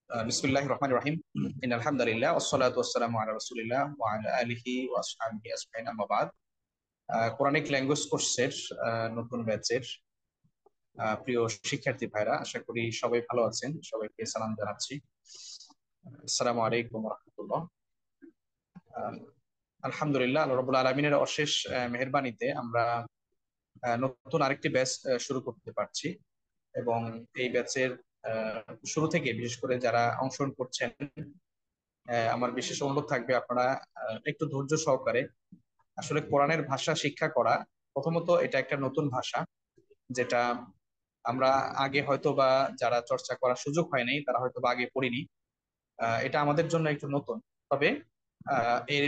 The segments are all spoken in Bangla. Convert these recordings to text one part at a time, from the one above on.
বিসমিল্লাহির রহমানির রহিম। ইন্নাল হামদুলিল্লাহ ওয়াসসালাতু ওয়াসসালামু আলা রাসূলিল্লাহ ওয়া আলা আলিহি ওয়া আসহাবিহি আজমাইন, আম্মা বাদ। কোরআনিক ল্যাঙ্গুয়েজ কোর্সের নতুন ব্যাচের প্রিয় শিক্ষার্থী ভাইরা, আশা করি সবাই ভালো আছেন। সবাইকে সালাম জানাচ্ছি। আসসালামু আলাইকুম ওয়া রাহমাতুল্লাহ। আহ, আলহামদুলিল্লাহ, আল্লাহ রাব্বুল আলামিনের অশেষ মেহেরবানিতে আমরা নতুন আরেকটি ব্যাচ শুরু করতে পারছি। এবং এই ব্যাচের শুরু থেকে বিশেষ করে যারা অংশগ্রহণ করছেন, আমার বিশেষ অনুরোধ থাকবে আপনারা একটু ধৈর্য সহকারে আসলে কোরআনের ভাষা শিক্ষা করা। প্রথমত এটা একটা নতুন ভাষা, যেটা আমরা আগে হয়তো বা যারা চর্চা করার সুযোগ হয় নাই তারা হয়তো বা আগে পড়িনি। এটা আমাদের জন্য একটু নতুন। তবে এর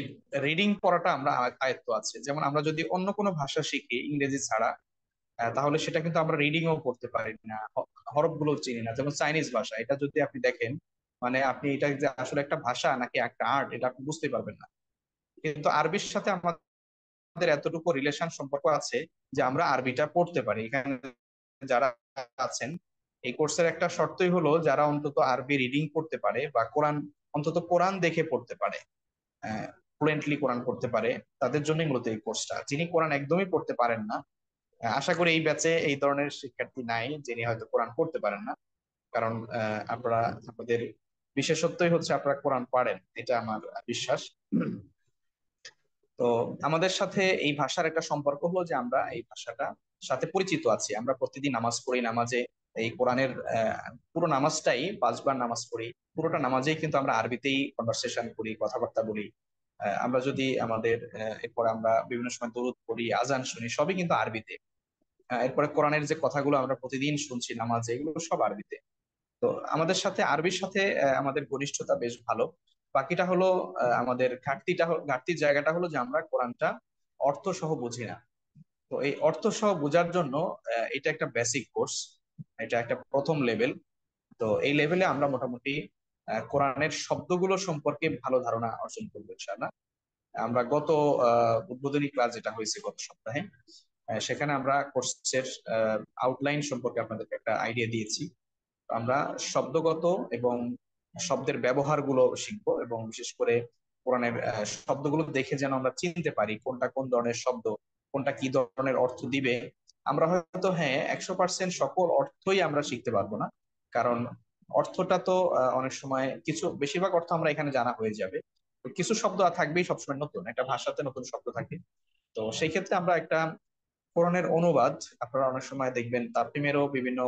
রিডিং পড়াটা আমরা আয়ত্ত আছে। যেমন আমরা যদি অন্য কোনো ভাষা শিখি ইংরেজি ছাড়া, তাহলে সেটা কিন্তু আমরা রিডিংও করতে পারি না, হরফগুলো চিনি না। যেমন চাইনিজ ভাষা, এটা যদি আপনি দেখেন, মানে আপনি এটা যে আসলে একটা ভাষা নাকি একটা আর্ট, এটা আপনি বুঝতে পারবেন না। কিন্তু আরবির সাথে আমাদের এতটুকু রিলেশন সম্পর্ক আছে যে আমরা আরবিটা পড়তে পারি। এখানে যারা আছেন, এই কোর্সের একটা শর্তই হলো যারা অন্তত আরবি রিডিং করতে পারে বা কোরআন, অন্তত কোরআন দেখে পড়তে পারে, ফ্লুয়েন্টলি কোরআন পড়তে পারে, তাদের জন্যই মূলত এই কোর্সটা। যিনি কোরআন একদমই পড়তে পারেন না, আশা করি এই ব্যাচে এই ধরনের শিক্ষার্থী নাই যিনি হয়তো কোরআন পড়তে পারেন না। কারণ আপনারা, আপনাদের বিশেষত্বই হচ্ছে আপনারা কোরআন পারেন, এটা আমার বিশ্বাস। তো আমাদের সাথে এই ভাষার একটা সম্পর্ক হলো যে আমরা এই ভাষাটা সাথে পরিচিত আছি। আমরা প্রতিদিন নামাজ পড়ি, নামাজে এই কোরআনের পুরো নামাজটাই 5 বার নামাজ পড়ি। পুরোটা নামাজেই কিন্তু আমরা আরবিতেই কনভারসেশন করি, কথাবার্তা বলি। আমরা যদি আমাদের এরপরে আমরা বিভিন্ন সময় দরুদ পড়ি, আজান শুনি, সবই কিন্তু আরবিতে। এরপরে কোরআনের যে কথাগুলো আমরা প্রতিদিন শুনছি নামাজে, এগুলো সব আরবিতে। তো আমাদের সাথে আরবির সাথে আমাদের ঘনিষ্ঠতা বেশ ভালো। বাকিটা হলো আমাদের ঘাটতির জায়গাটা হলো যে আমরা কোরআনটা অর্থ সহ বুঝি না। তো এই অর্থ সহ বোঝার জন্য এটা একটা বেসিক কোর্স, এটা একটা প্রথম লেভেল। তো এই লেভেলে আমরা মোটামুটি কোরআনের শব্দগুলো সম্পর্কে ভালো ধারণা অর্জন করবো ইনশাআল্লাহ। আমরা গত উদ্বোধনী ক্লাস যেটা হয়েছে গত সপ্তাহে, সেখানে আমরা কোর্সের আউটলাইন সম্পর্কে আপনাদেরকে একটা আইডিয়া দিয়েছি। আমরা শব্দগত এবং শব্দের ব্যবহারগুলো শিখবো, এবং বিশেষ করে কোরআনের শব্দগুলো দেখে যেন আমরা চিনতে পারি কোনটা কোন ধরনের শব্দ, কোনটা কি ধরনের অর্থ দিবে। আমরা হয়তো, হ্যাঁ, 100% সকল অর্থই আমরা শিখতে পারবো না, কারণ অর্থটা তো অনেক সময় কিছু, বেশিরভাগ অর্থ আমরা এখানে জানা হয়ে যাবে। তো কিছু শব্দ আর থাকবেই সবসময় নতুন, একটা ভাষাতে নতুন শব্দ থাকে। তো সেই ক্ষেত্রে আমরা একটা কোরআনের অনুবাদ, আপনারা অনেক সময় দেখবেন তারটিমেরও বিভিন্ন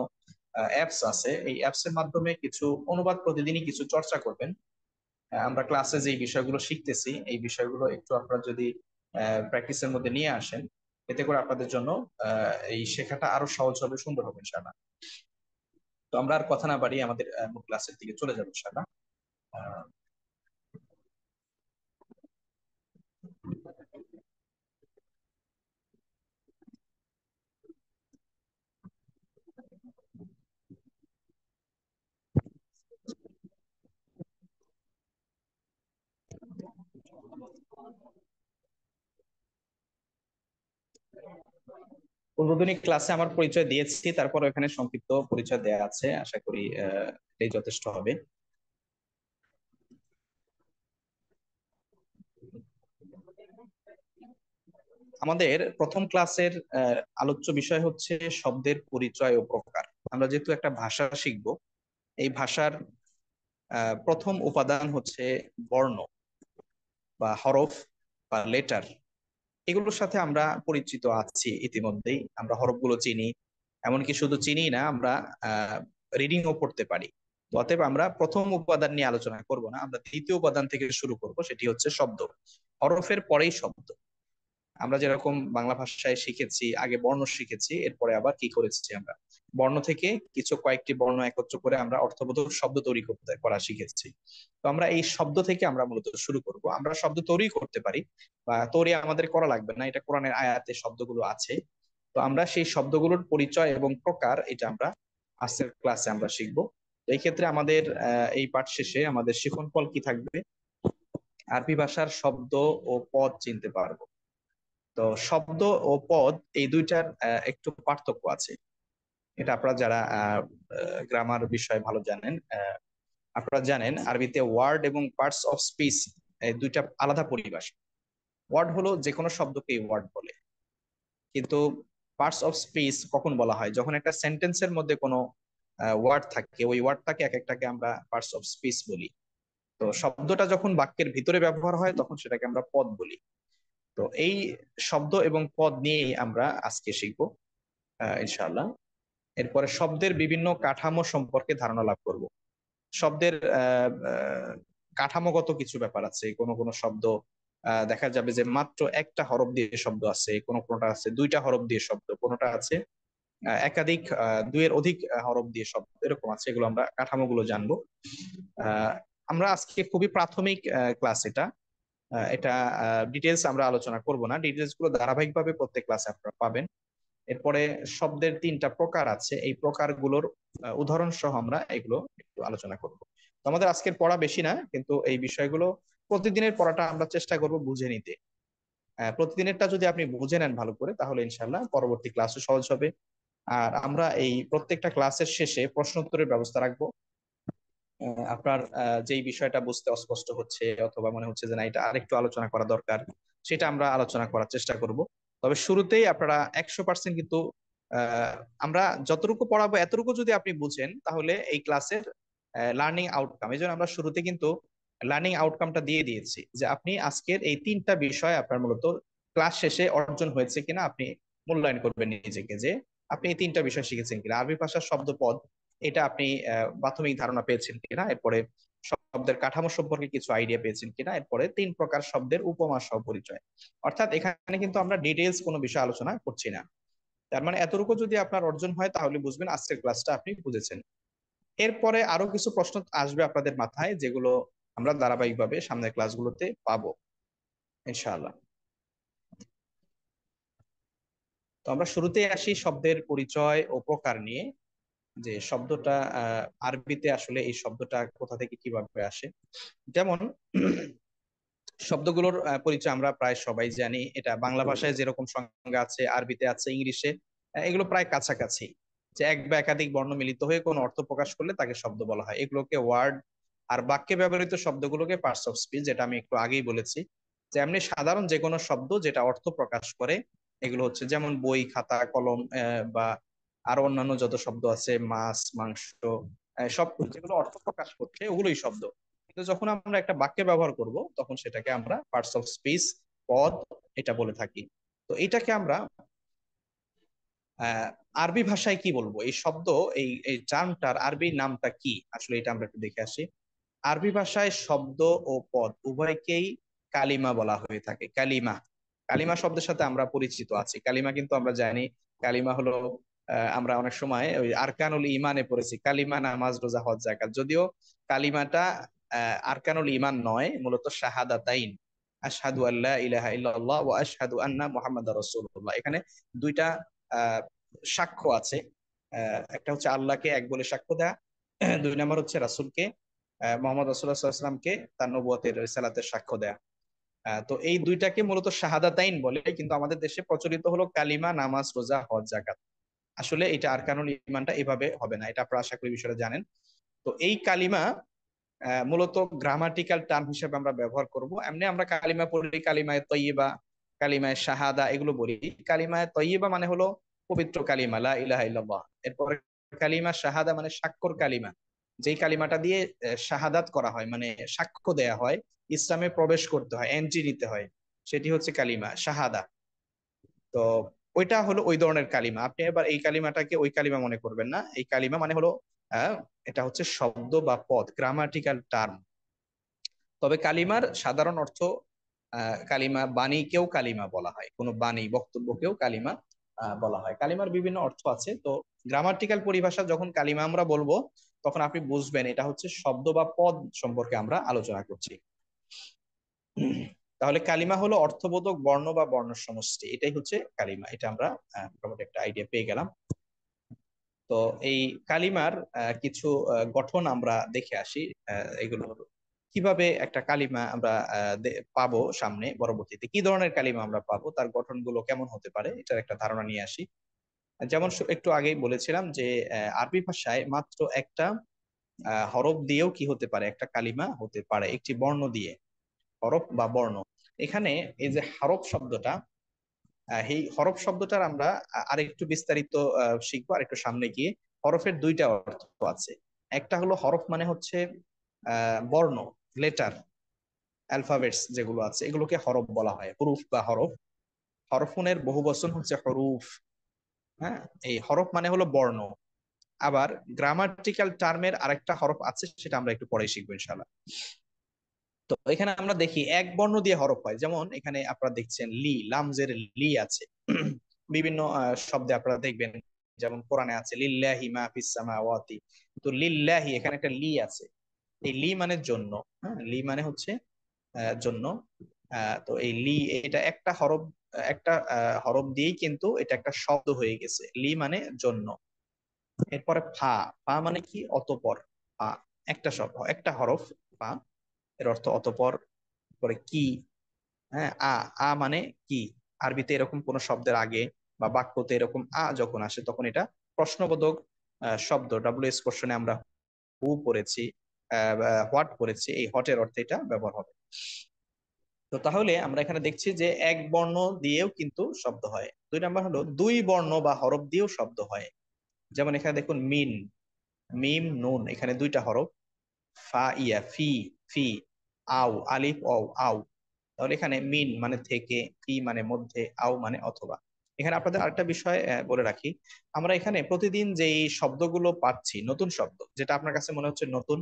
অ্যাপস আছে, এই অ্যাপস এর মাধ্যমে কিছু অনুবাদ প্রতিদিনই কিছু চর্চা করবেন। আমরা ক্লাসে যে বিষয়গুলো শিখতেছি এই বিষয়গুলো একটু আপনারা যদি প্র্যাকটিসের মধ্যে নিয়ে আসেন, এতে করে আপনাদের জন্য এই শেখাটা আরো সহজ হবে, সুন্দর হবে ইনশাআল্লাহ। তো আমরা আর কথা না বাড়িয়ে আমাদের মূল ক্লাসের দিকে চলে যাবো ইনশাআল্লাহ। আহ, উদ্বোধনী ক্লাসে আমার পরিচয় দিয়েছি, তারপর এখানে সংক্ষিপ্ত পরিচয় দেওয়া আছে, আশা করি এটাই যথেষ্ট হবে। আমাদের প্রথম ক্লাসের আলোচ্য বিষয় হচ্ছে শব্দের পরিচয় ও প্রকার। আমরা যেহেতু একটা ভাষা শিখব, এই ভাষার প্রথম উপাদান হচ্ছে বর্ণ বা হরফ বা লেটার। এগুলোর সাথে আমরা পরিচিত আছি ইতিমধ্যেই, আমরা হরফগুলো চিনি। এমনকি শুধু চিনি না, আমরা রিডিংও পড়তে পারি। তো অতএব আমরা প্রথম উপাদান নিয়ে আলোচনা করব না, আমরা দ্বিতীয় উপাদান থেকে শুরু করব, সেটি হচ্ছে শব্দ। হরফের পরেই শব্দ। আমরা যেরকম বাংলা ভাষায় শিখেছি, আগে বর্ণ শিখেছি, এরপরে আবার কি করেছি আমরা, বর্ণ থেকে কিছু কয়েকটি বর্ণ একত্র করে আমরা অর্থবোধক শব্দ তৈরি করা শিখেছি। তো আমরা এই শব্দ থেকে আমরা মূলত শুরু করব। আমরা শব্দ তৈরি করতে পারি, বা তৈরি আমাদের করা লাগবে না, এটা কোরআনের আয়াতে শব্দগুলো আছে। তো আমরা সেই শব্দগুলোর পরিচয় এবং প্রকার এটা আমরা আজকের ক্লাসে আমরা শিখবো। তো এই ক্ষেত্রে আমাদের এই পাঠ শেষে আমাদের শিখন ফল কি থাকবে, আরবি ভাষার শব্দ ও পদ চিনতে পারবো। তো শব্দ ও পদ এই দুইটার একটু পার্থক্য আছে। এটা আপনারা যারা গ্রামার বিষয়ে ভালো জানেন, আপনারা জানেন আরবিতে ওয়ার্ড এবং পার্টস অফ স্পিচ দুইটা আলাদা পরিভাষ। ওয়ার্ড হলো যে কোনো শব্দকে ওয়ার্ড বলে, কিন্তু পার্টস অফ স্পিচ কখন বলা হয়? যখন একটা সেন্টেন্সের মধ্যে কোনো ওয়ার্ড থাকে, ওই ওয়ার্ডটাকে এক একটাকে আমরা পার্টস অফ স্পিচ বলি। তো শব্দটা যখন বাক্যের ভিতরে ব্যবহার হয় তখন সেটাকে আমরা পদ বলি। তো এই শব্দ এবং পদ নিয়েই আমরা আজকে শিখবো ইনশাআল্লাহ। এরপরে শব্দের বিভিন্ন কাঠামো সম্পর্কে ধারণা লাভ করব। শব্দের কাঠামোগত কিছু ব্যাপার আছে। কোনো কোনো শব্দ দেখা যাবে যে মাত্র একটা হরফ দিয়ে শব্দ আছে, কোনোটা আছে দুইটা হরফ দিয়ে শব্দ, কোনোটা আছে একাধিক দুইয়ের অধিক হরফ দিয়ে শব্দ, এরকম আছে। এগুলো আমরা কাঠামোগুলো জানবো। আহ, আমরা আজকে খুবই প্রাথমিক ক্লাস এটা। এটা ডিটেলস আমরা আলোচনা করব না, ডিটেলস গুলো ধারাবাহিকভাবে প্রত্যেক ক্লাসে আপনারা পাবেন। এরপরে শব্দের তিনটা প্রকার আছে, এই প্রকারগুলোর উদাহরণ সহ আমরা এগুলো একটু আলোচনা করব। তো আমাদের আজকের পড়া বেশি না, কিন্তু এই বিষয়গুলো প্রতিদিনের পড়াটা আমরা চেষ্টা করব বুঝে নিতে। প্রতিদিনেরটা যদি আপনি বুঝে নেন ভালো করে, তাহলে ইনশাল্লাহ পরবর্তী ক্লাসও সহজ হবে। আর আমরা এই প্রত্যেকটা ক্লাসের শেষে প্রশ্ন উত্তরের ব্যবস্থা রাখবো। আপনার যেই বিষয়টা বুঝতে অস্পষ্ট হচ্ছে অথবা মনে হচ্ছে যে না এটা আরেকটু আলোচনা করা দরকার, সেটা আমরা আলোচনা করার চেষ্টা করব। তবে শুরুতেই আপনারা 100% কিন্তু আমরা যতটুকু পড়াবো এতটুকু যদি আপনি বুঝেন, তাহলে এই ক্লাসের লার্নিং আউটকাম, এই জন্য আমরা শুরুতে কিন্তু লার্নিং আউটকামটা দিয়ে দিয়েছি যে আপনি আজকের এই তিনটা বিষয় আপনার মূলত ক্লাস শেষে অর্জন হয়েছে কিনা আপনি মূল্যায়ন করবেন নিজেকে, যে আপনি এই তিনটা বিষয় শিখেছেন কিনা। আরবি ভাষার শব্দপদ, এটা আপনি প্রাথমিক ধারণা পেয়েছেন কিনা, এরপরে শব্দের কাঠামো সম্পর্কে কিছু আইডিয়া পেয়েছেন কিনা, এরপরে তিন প্রকার শব্দের উপমা সহ পরিচয়। অর্থাৎ এখানে কিন্তু আমরা ডিটেলস কোনো বিষয় আলোচনা করছি না। তার মানে এতটুকু যদি আপনার অর্জন হয় তাহলে বুঝবেন আজকের ক্লাসটা আপনি বুঝেছেন। এরপরে আরো কিছু প্রশ্ন আসবে আপনাদের মাথায়, যেগুলো আমরা ধারাবাহিকভাবে সামনের ক্লাসগুলোতে পাবো ইনশাআল্লাহ। তো আমরা শুরুতেই আসি শব্দের পরিচয় ও প্রকার নিয়ে, যে শব্দটা আরবিতে আসলে এই শব্দটা কোথা থেকে কিভাবে আসে। যেমন শব্দগুলোর পরিচয় আমরা প্রায় সবাই জানি। এটা বাংলা ভাষায় যেরকম সংজ্ঞা আছে, আরবিতে আছে, ইংলিশে, এগুলো প্রায় কাছাকাছি। যে এক বা একাধিক বর্ণ মিলিত হয়ে কোনো অর্থ প্রকাশ করলে তাকে শব্দ বলা হয়, এগুলোকে ওয়ার্ড। আর বাক্যে ব্যবহৃত শব্দগুলোকে পার্টস অফ স্পিচ, যেটা আমি একটু আগেই বলেছি। যে এমনি সাধারণ যে কোনো শব্দ যেটা অর্থ প্রকাশ করে, এগুলো হচ্ছে যেমন বই, খাতা, কলম, বা আরো অন্যান্য যত শব্দ আছে, মাছ, মাংস, সব যেগুলো অর্থ প্রকাশ করছে ওগুলোই শব্দ। কিন্তু যখন আমরা একটা বাক্যে ব্যবহার করব তখন সেটাকে আমরা পার্টস অফ স্পিচ, পদ, এটা বলে থাকি। তো এটাকে আমরা আহ আরবি ভাষায় কি বলবো, এই শব্দ, এই এই টার্মটার আরবি নামটা কি আসলে, এটা আমরা একটু দেখে আসি। আরবি ভাষায় শব্দ ও পদ উভয়কেই কালিমা বলা হয়ে থাকে। কালিমা, কালিমা শব্দের সাথে আমরা পরিচিত আছি। কালিমা কিন্তু আমরা জানি, কালিমা হলো আমরা অনেক সময় ওই আরকানুল ইমানে পড়েছি, কালিমা, নামাজ, রোজা, হজ, যাকাত। যদিও কালিমাটা আরকানুল ইমান নয়, মূলত শাহাদাতাইন, আশহাদু আল্লা ইলাহা ইল্লাল্লাহ ওয়া আশহাদু আন্না মুহাম্মাদার রাসূলুল্লাহ। এখানে দুইটা আহ সাক্ষ্য আছে। একটা হচ্ছে আল্লাহকে এক বলে সাক্ষ্য দেয়া, দুই নম্বর হচ্ছে রাসূলকে, মোহাম্মদ রাসূলুল্লাহ সাল্লাল্লাহু আলাইহি ওয়াসাল্লামকে তার নবুয়তের রিসালাতের সাক্ষ্য দেয়া। তো এই দুইটাকে মূলত শাহাদাতাইন বলে, কিন্তু আমাদের দেশে প্রচলিত হলো কালিমা, নামাজ, রোজা, হজ, যাকাত। আসলে এটা আরকানুল ইমানটা এভাবে হবে না, এটা আপনারা আশা করি বিষয়টা জানেন। তো এই কালিমা মূলত গ্রামাটিক্যাল টার্ম হিসেবে আমরা ব্যবহার করব। এমনি আমরা কালিমা পড়ি, কালিমায়ে তয়্যিবা, কালিমায়ে শাহাদা, এগুলো বলি। কালিমায়ে তয়্যিবা মানে হলো পবিত্র কালিমা, লা ইলাহা ইল্লাল্লাহ। এরপরে কালিমা শাহাদা মানে স্বাক্ষর কালিমা, যেই কালিমাটা দিয়ে শাহাদাত করা হয়, মানে সাক্ষ্য দেয়া হয়, ইসলামে প্রবেশ করতে হয়, এন্ট্রি নিতে হয়, সেটি হচ্ছে কালিমা শাহাদা। তো ওইটা হলো ওই ধরনের কালিমা। আপনি এবার এই কালিমাটাকে ওই কালিমা মনে করবেন না। এই কালিমা মানে হলো আহ, এটা হচ্ছে শব্দ বা পদ, গ্রামাটিক্যাল টার্ম। তবে কালিমার সাধারণ অর্থ, কালিমা, বাণীকেও কালিমা বলা হয়, কোনো বাণী, বক্তব্যকেও কালিমা বলা হয়। কালিমার বিভিন্ন অর্থ আছে। তো গ্রামাটিক্যাল পরিভাষা যখন কালিমা আমরা বলবো, তখন আপনি বুঝবেন এটা হচ্ছে শব্দ বা পদ সম্পর্কে আমরা আলোচনা করছি। তাহলে কালিমা হলো অর্থবোধক বর্ণ বা বর্ণ সমষ্টি, এটাই হচ্ছে কালিমা। এটা আমরা মোটামুটি একটা আইডিয়া পেয়ে গেলাম। তো এই কালিমার কিছু গঠন আমরা দেখে আসি। এগুলো কিভাবে একটা কালিমা আমরা পাবো সামনে, পরবর্তীতে কি ধরনের কালিমা আমরা পাবো, তার গঠনগুলো কেমন হতে পারে, এটার একটা ধারণা নিয়ে আসি। যেমন একটু আগেই বলেছিলাম যে আরবি ভাষায় মাত্র একটা হরফ দিয়েও কি হতে পারে, একটা কালিমা হতে পারে একটি বর্ণ দিয়ে, হরফ বা বর্ণ। এখানে এই যে হরফ শব্দটা, এই হরফ শব্দটার আমরা আরেকটু বিস্তারিত শিখবো আর একটু সামনে গিয়ে। হরফের দুইটা অর্থ আছে। একটা হলো হরফ মানে হচ্ছে বর্ণ, লেটার, অ্যালফাবেটস যেগুলো আছে এগুলোকে হরফ বলা হয়, হুরুফ বা হরফ। হরফুনের বহু বচন হচ্ছে হরুফ। হ্যাঁ, এই হরফ মানে হলো বর্ণ। আবার গ্রামাটিক্যাল টার্মের আরেকটা হরফ আছে, সেটা আমরা একটু পরে শিখবো ইনশাআল্লাহ। তো এখানে আমরা দেখি এক বর্ণ দিয়ে হরফ হয়, যেমন এখানে আপনারা দেখছেন লি, লামজের লি আছে। বিভিন্ন শব্দে আপনারা দেখবেন, যেমন কোরআনে আছে লিল্লাহি মা ফিস সামাওয়াতি। তো লিল্লাহি এখানে একটা লি আছে। এই লি মানে জন্য। হ্যাঁ, লি মানে হচ্ছে জন্য। তো এই লি, এটা একটা হরফ, একটা হরফ দিয়েই কিন্তু এটা একটা শব্দ হয়ে গেছে, লি মানে জন্য। এরপরে ফা, ফা মানে কি, অতঃপর। ফা একটা শব্দ, একটা হরফ, ফা, এর অর্থ অতঃপর। পরে কি, হ্যাঁ, আ মানে কি। আরবিতে এরকম কোন শব্দের আগে বা বাক্যতে এরকম যখন আসে তখন এটা প্রশ্নবোধক শব্দ। ডাব্লিউএস কোশ্চেনে আমরা হু পড়েছি, হোয়াট পড়েছি, এই হটের অর্থে এটা ব্যবহার হবে। তো তাহলে আমরা এখানে দেখছি যে এক বর্ণ দিয়েও কিন্তু শব্দ হয়। দুই নাম্বার হলো দুই বর্ণ বা হরফ দিয়েও শব্দ হয়। যেমন এখানে দেখুন মিন, মিম নুন, এখানে দুইটা হরফ। ফা ইয়া, ফি, ফি, আও, আলিফ অও, আও। তাহলে এখানে মিন মানে থেকে, ফি মানে মধ্যে, আও মানে অথবা। এখানে আপনাদের আরেকটা বিষয় বলে রাখি, আমরা এখানে প্রতিদিন যে এই শব্দগুলো পাচ্ছি, নতুন শব্দ, যেটা আপনার কাছে মনে হচ্ছে নতুন,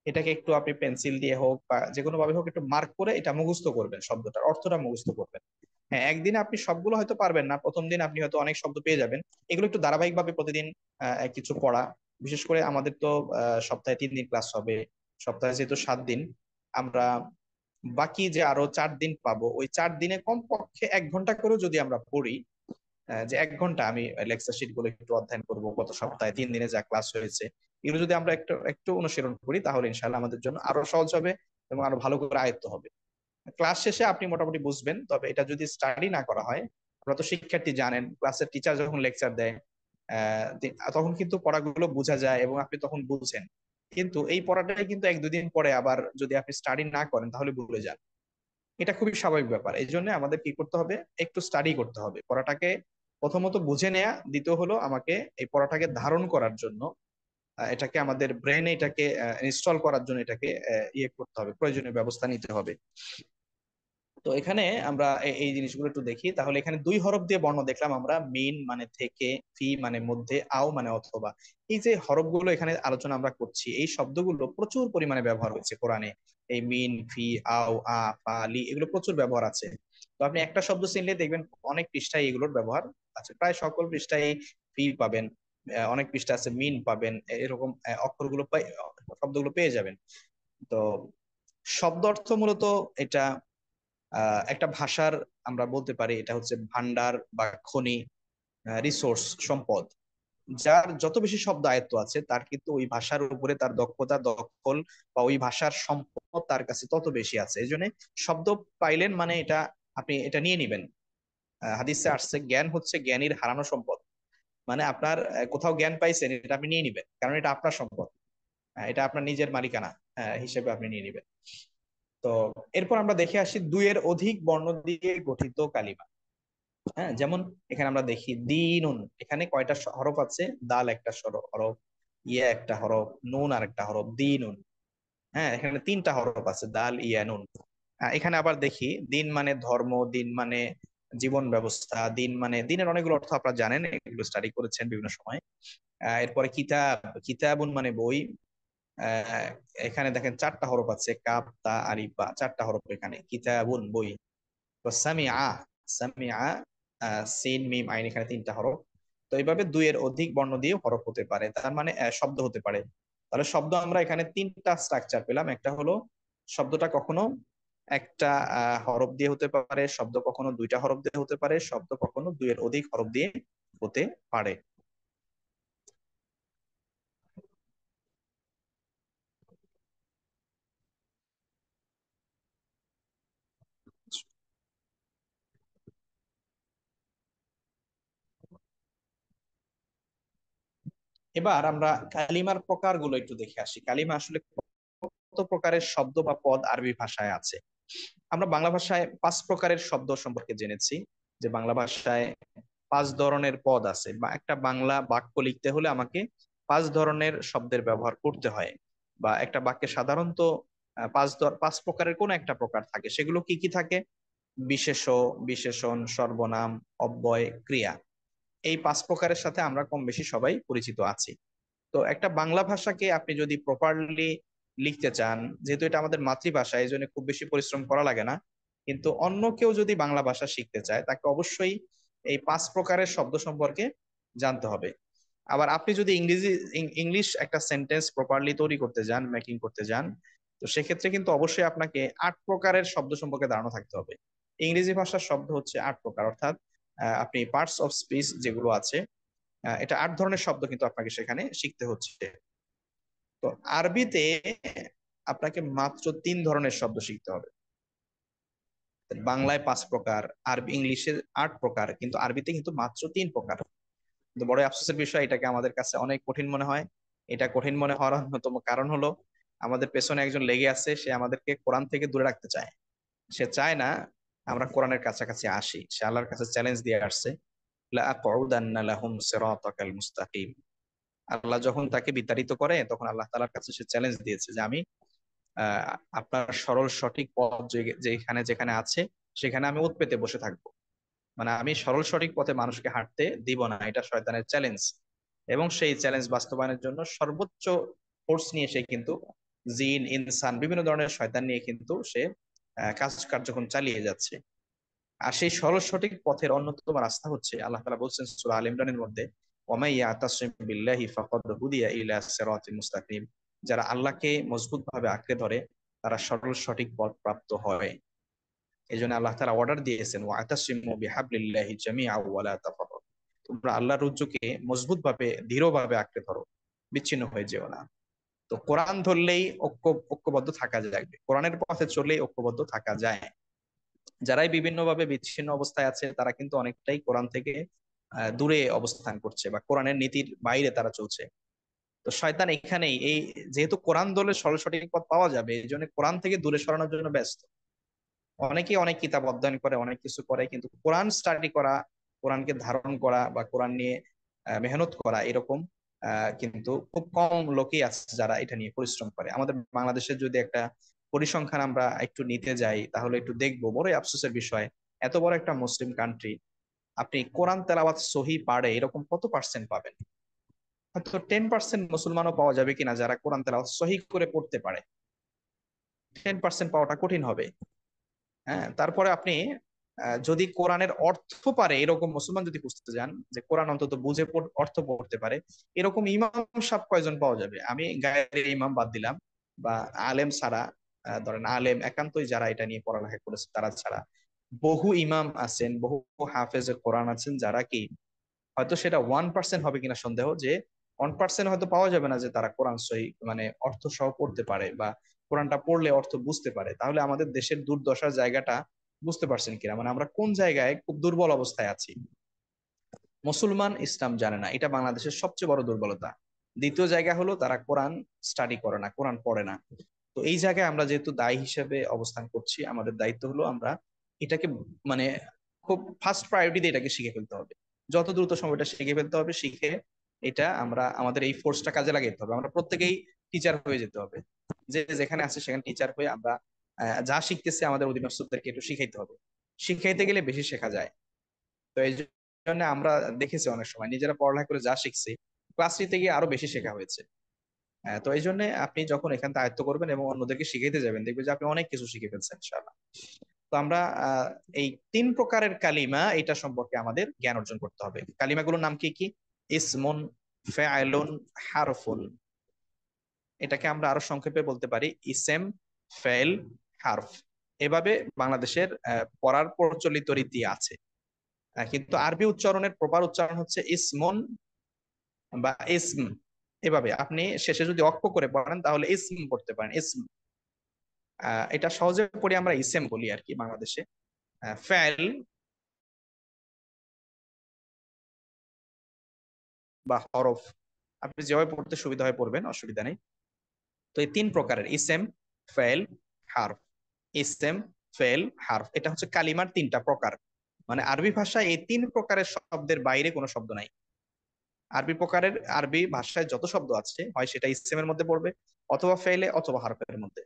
এটাকে একটু আপনি পেন্সিল দিয়ে হোক বা যে কোনো ভাবে হোক একটু মার্ক করে এটা মুখস্থ করবেন, শব্দটার অর্থটা মুখস্থ করবেন। হ্যাঁ, একদিনে আপনি সবগুলো হয়তো পারবেন না, প্রথম দিন আপনি হয়তো অনেক শব্দ পেয়ে যাবেন। এগুলো একটু ধারাবাহিক ভাবে প্রতিদিন কিছু পড়া। বিশেষ করে আমাদের তো সপ্তাহে 3 দিন ক্লাস হবে, সপ্তাহে যেহেতু 7 দিন, আমরা বাকি যে আরো 4 দিন পাবো, ওই 4 দিনে কমপক্ষে 1 ঘন্টা করে যদি আমরা পড়ি, যে 1 ঘন্টা আমি লেকচার শিট গুলো একটু অধ্যয়ন করব, গত সপ্তাহে 3 দিনে যা ক্লাস হয়েছে, এগুলো যদি আমরা একটু একটু অনুশীলন করি, তাহলে ইনশাল্লাহ আমাদের জন্য আরো সহজ হবে এবং আরো ভালো করে আয়ত্ত হবে। ক্লাস শেষে আপনি মোটামুটি বুঝবেন, তবে এটা যদি স্টাডি না করা হয়, আপনারা তো শিক্ষার্থী জানেন, ক্লাসের টিচার যখন লেকচার দেয় তখন কিন্তু পড়াগুলো বোঝা যায় এবং আপনি তখন বুঝছেন। কিন্তু এই পড়াটাই কিন্তু 1-2 দিন পরে আবার যদি আপনি স্টাডি না করেন তাহলে ভুলে যান। এটা খুবই স্বাভাবিক ব্যাপার। এই জন্য আমাদের কি করতে হবে, একটু স্টাডি করতে হবে পড়াটাকে, প্রথমত বুঝে নেয়া, দ্বিতীয় হলো আমাকে এই পড়াটাকে ধারণ করার জন্য, এটাকে আমাদের ব্রেনে এটাকে ইনস্টল করার জন্য এটাকে ইয়ে করতে হবে, প্রয়োজনীয় ব্যবস্থা নিতে হবে। তো এখানে আমরা এই জিনিসগুলো একটু দেখি। তাহলে এখানে দুই হরফ দিয়ে বর্ণ দেখলাম আমরা, মিন মানে থেকে, ফি মানে মধ্যে, আও মানে অথবা। এই যে হরফগুলো এখানে আলোচনা আমরা করছি, এই শব্দগুলো প্রচুর পরিমাণে ব্যবহার হচ্ছে কোরআনে। এই মিন, ফি, আও, ফা, লি, এগুলো প্রচুর ব্যবহার আছে। তো আপনি একটা শব্দ চিনলে দেখবেন অনেক পৃষ্ঠায় এগুলোর ব্যবহার আছে, প্রায় সকল পৃষ্ঠায় ফি পাবেন, অনেক পৃষ্ঠা আছে মিন পাবেন, এরকম অক্ষরগুলো শব্দগুলো পেয়ে যাবেন। তো শব্দ অর্থ মূলত এটা একটা ভাষার, আমরা বলতে পারি এটা হচ্ছে ভান্ডার বা খনি, রিসোর্স, সম্পদ। যার যত বেশি শব্দ আয়ত্ত আছে তার কিন্তু ওই ভাষার উপরে তার দক্ষতা, দখল বা ওই ভাষার সম্পদ তার কাছে তত বেশি আছে। এই জন্য শব্দ পাইলেন মানে এটা আপনি এটা নিয়ে নিবেন। হাদিসে আসছে জ্ঞান হচ্ছে জ্ঞানীর হারানো সম্পদ। মানে আপনার কোথাও জ্ঞান পাইছেন, এটা আপনি নিয়ে নিবেন, কারণ এটা আপনার সম্পদ। এটা আপনার নিজের মালিকানা হিসেবে আপনি নিয়ে নিবেন। তো এরপর আমরা দেখে আসি দুইয়ের অধিক বর্ণ দিয়ে গঠিত কালিমা। হ্যাঁ, যেমন এখানে আমরা দেখি দিনুন, এখানে কয়টা হরফ আছে, দাল একটা হরফ, ইয়া একটা হরফ, নুন আর একটা হরফ, দিনুন। হ্যাঁ, এখানে 3টা হরফ আছে, দাল, ইয়া, নুন। এখানে আবার দেখি দিন মানে ধর্ম, দিন মানে জীবন ব্যবস্থা, দিন মানে, দিনের অনেকগুলো অর্থ আপনারা জানেন, এগুলো স্টাডি করেছেন বিভিন্ন সময়। এরপরে কিতাব, কিতাবুন মানে বই। আহ এখানে দেখেন 4টা হরফ আছে, কাপ, তা, আলিফ, বা, 4টা হরফ এখানে, কিতাবুন বই। তো সামিআ, সামিআ, সিন, মিম, আইন, এখানে 3টা হরফ। তো এইভাবে দুইয়ের অধিক বর্ণ দিয়ে হরফ হতে পারে, তার মানে শব্দ হতে পারে। তাহলে শব্দ আমরা এখানে 3টা স্ট্রাকচার পেলাম। একটা হলো শব্দটা কখনো একটা হরফ দিয়ে হতে পারে, শব্দ কখনো 2টা হরফ দিয়ে হতে পারে, শব্দ কখনো দুইয়ের অধিক হরফ দিয়ে হতে পারে। এবার আমরা কালিমার প্রকারগুলো একটু দেখে আসি। কালিমা আসলে কত প্রকারের শব্দ বা পদ আরবি ভাষায় আছে। আমরা বাংলা ভাষায় 5 প্রকারের শব্দ সম্পর্কে জেনেছি, যে বাংলা ভাষায় 5 ধরনের পদ আছে, বা একটা বাংলা বাক্য লিখতে হলে আমাকে 5 ধরনের শব্দের ব্যবহার করতে হয়, বা একটা বাক্যে সাধারণত 5 প্রকারের কোন একটা প্রকার থাকে। সেগুলো কি কি থাকে? বিশেষ্য, বিশেষণ, সর্বনাম, অব্যয়, ক্রিয়া। এই 5 প্রকারের সাথে আমরা কম বেশি সবাই পরিচিত আছি। তো একটা বাংলা ভাষাকে আপনি যদি প্রপারলি লিখতে চান, যেহেতু এটা আমাদের মাতৃভাষা, এই জন্য খুব বেশি পরিশ্রম করা লাগে না, কিন্তু অন্য কেউ যদি বাংলা ভাষা শিখতে চায় তাকে অবশ্যই এই 5 প্রকারের শব্দ সম্পর্কে জানতে হবে। আবার আপনি যদি ইংলিশ একটা সেন্টেন্স প্রপারলি তৈরি করতে যান, মেকিং করতে যান, তো সেক্ষেত্রে কিন্তু অবশ্যই আপনাকে 8 প্রকারের শব্দ সম্পর্কে ধারণা থাকতে হবে। ইংরেজি ভাষার শব্দ হচ্ছে 8 প্রকার, অর্থাৎ আপনি পার্টস অফ স্পিচ যেগুলো আছে, এটা 8 ধরনের শব্দ কিন্তু আপনাকে সেখানে শিখতে হচ্ছে। তো আরবিতে আপনাকে মাত্র 3 ধরনের শব্দ শিখতে হবে। বাংলায় 5 প্রকার, আরবি ইংলিশে 8 প্রকার, কিন্তু আরবিতে কিন্তু মাত্র 3 প্রকার। কিন্তু বড় আফসোসের বিষয়, এটাকে আমাদের কাছে অনেক কঠিন মনে হয়। এটা কঠিন মনে হওয়ার অন্যতম কারণ হলো আমাদের পেছনে একজন লেগে আছে, সে আমাদেরকে কোরআন থেকে দূরে রাখতে চায়। সে চায় না আমরা কোরআনের কাছাকাছি আসি। সে আল্লাহর কাছে চ্যালেঞ্জ দিয়ে আসছে, লা আকুদান্না লাহুম সিরাতাকাল মুস্তাকিম। আল্লাহ যখন তাকে বিতাড়িত করে, তখন আল্লাহ তাআলার কাছে সে চ্যালেঞ্জ দিয়েছে যে আমি আহ, আপনার সরল সঠিক পথ যেখানে যেখানে আছে সেখানে আমি ওৎ পেতে বসে থাকবো। মানে আমি সরল সঠিক পথে মানুষকে হাঁটতে দিব না, এটা শয়তানের চ্যালেঞ্জ। এবং সেই চ্যালেঞ্জ বাস্তবায়নের জন্য সর্বোচ্চ ফোর্স নিয়ে সে কিন্তু জিন, ইনসান, বিভিন্ন ধরনের শয়তান নিয়ে কিন্তু সে কাজ কার্যক্রম চালিয়ে যাচ্ছে। আর সেই সরল সঠিক পথের অন্যতম রাস্তা হচ্ছে, আল্লাহ তাআলা বলছেন সূরা আল ইমরানের মধ্যে, ওয়ামাই ইয়াতাসিম বিল্লাহি ফাকাদ হুদিয়া ইলা সিরাতিল মুস্তাকিম। যারা আল্লাহকে মজবুত ভাবে আঁকড়ে ধরে তারা সরল সঠিক পথ প্রাপ্ত হয়। এই জন্য আল্লাহ তাআলা অর্ডার দিয়েছেন, ওয়াতাসিমু বিহাবলিল্লাহি জামিআ ওয়া লা তাফাররাকু। তোমরা আল্লাহর রজ্জুকে মজবুত ভাবে, দৃঢ়ভাবে আঁকড়ে ধরো, বিচ্ছিন্ন হয়ে যেও না। তো কোরআন ধরলেই ঐক্যবদ্ধ থাকা যায়, কোরআনের পথে চললেই ঐক্যবদ্ধ থাকা যায়। যারাই বিভিন্নভাবে বিচ্ছিন্ন অবস্থায় আছে তারা কিন্তু অনেকটাই কোরআন থেকে দূরে অবস্থান করছে, বা কোরআনের নীতির বাইরে তারা চলছে। তো শয়তান এখানেই, এই যেহেতু কোরআন দলের সরল সঠিক পথ পাওয়া যাবে, এই জন্য কোরআন থেকে দূরে সরানোর জন্য ব্যস্ত। অনেকেই অনেক কিতাব অধ্যয়ন করে, অনেক কিছু করে, কিন্তু কোরআন স্টাডি করা, কোরআনকে ধারণ করা বা কোরআন নিয়ে মেহনত করা, এরকম কিন্তু খুব কম লোকই আছে যারা এটা নিয়ে পরিশ্রম করে। আমাদের বাংলাদেশের যদি একটা পরিসংখ্যান আমরা একটু নিতে যাই, তাহলে একটু দেখবো, বড়ই আফসোসের বিষয়, এত বড় একটা মুসলিম কান্ট্রি, আপনি কোরআন তেলাওয়াত সহি পারে এরকম কত পার্সেন্ট পাবেন? হয়তো 10% মুসলমানও পাওয়া যাবে কিনা যারা কোরআন তেলাওয়াত সহি করে পড়তে পারে। 10% পাওয়াটা কঠিন হবে। হ্যাঁ, তারপরে আপনি যদি কোরআনের অর্থ পারে এরকম মুসলমান যদি খুঁজতে যান, যে কোরআন অন্তত বুঝে অর্থ পড়তে পারে, এরকম ইমাম সাহেব কয়জন পাওয়া যাবে? আমি গায়ের ইমাম বাদ দিলাম, বা আলেম ছাড়া, ধরেন আলেম একান্তই যারা এটা নিয়ে পড়ালেখা করেছে তারা ছাড়া, বহু ইমাম আছেন, বহু হাফেজে কোরআন আছেন, যারা কি, হয়তো সেটা 1% হবে কিনা সন্দেহ, যে 1% হয়তো পাওয়া যাবে না যে তারা কোরআন সহি মানে অর্থ সহ পড়তে পারে, বা কোরআনটা পড়লে অর্থ বুঝতে পারে। তাহলে আমাদের দেশের দুর্দশার জায়গাটা বুঝতে পারছেন কিনা, মানে আমরা কোন জায়গায় খুব দুর্বল অবস্থায় আছি। মুসলমান ইসলাম জানে না, এটা বাংলাদেশের সবচেয়ে বড় দুর্বলতা। দ্বিতীয় জায়গা হলো তারা কোরআন স্টাডি করে না, কোরআন পড়ে না। তো এই জায়গায় আমরা যেহেতু দায়ী হিসেবে অবস্থান করছি, আমাদের দায়িত্ব হলো আমরা এটাকে মানে খুব ফার্স্ট প্রায়োরিটি দিয়ে এটাকে শিখে ফেলতে হবে। যত দ্রুত সময় এটা শিখে ফেলতে হবে, শিখে এটা আমরা আমাদের এই ফোর্সটা কাজে লাগাতে হবে। আমরা প্রত্যেকেই টিচার হয়ে যেতে হবে, যে যেখানে আছে সেখানে টিচার হয়ে আমরা যা শিখতেছি আমাদের অধীনস্থদেরকে একটু শিখাইতে হবে। শিখাইতে গেলে বেশি শেখা যায়। তো এই জন্য আমরা দেখেছি অনেক সময় নিজেরা পড়ালেখা করে যা শিখছি, ক্লাস নিতে গিয়ে আরো বেশি শেখা হয়েছে। তো এই জন্য আপনি যখন এখান থেকে আয়ত্ত করবেন এবং অন্যদেরকে শিখাইতে যাবেন, দেখবেন যে আপনি অনেক কিছু শিখে ফেলছেন ইনশাআল্লাহ। তো আমরা এই 3 প্রকারের কালিমা, এটা সম্পর্কে আমাদের জ্ঞান অর্জন করতে হবে। কালিমাগুলোর নাম কি কি? ইসমুন, ফাইলুন, হারফুন। এটাকে আমরা আরো সংক্ষেপে বলতে পারি ইসেম, ফেল, হারফ। এভাবে বাংলাদেশের পড়ার প্রচলিত রীতি আছে। কিন্তু আরবি উচ্চারণের প্রপার উচ্চারণ হচ্ছে ইসমুন বা ইসম। এভাবে আপনি শেষে যদি অক্ষ করে পড়েন তাহলে ইসম পড়তে পারেন, ইসম। এটা সহজে পড়ি আমরা ইসেম বলি আর কি বাংলাদেশে। ফেল বা হরফ, আপনি যেভাবে পড়তে সুবিধা হয় পড়বেন, অসুবিধা নেই। তো এই তিন প্রকারের ইসেম, ফেল, হারফ। ইসেম, ফেল, হারফ, এটা হচ্ছে কালিমার তিনটা প্রকার। মানে আরবি ভাষায় এই তিন প্রকারের শব্দের বাইরে কোনো শব্দ নাই। আরবি ভাষায় যত শব্দ আছে হয় সেটা ইসেমের মধ্যে পড়বে, অথবা ফেলে, অথবা হারফের মধ্যে।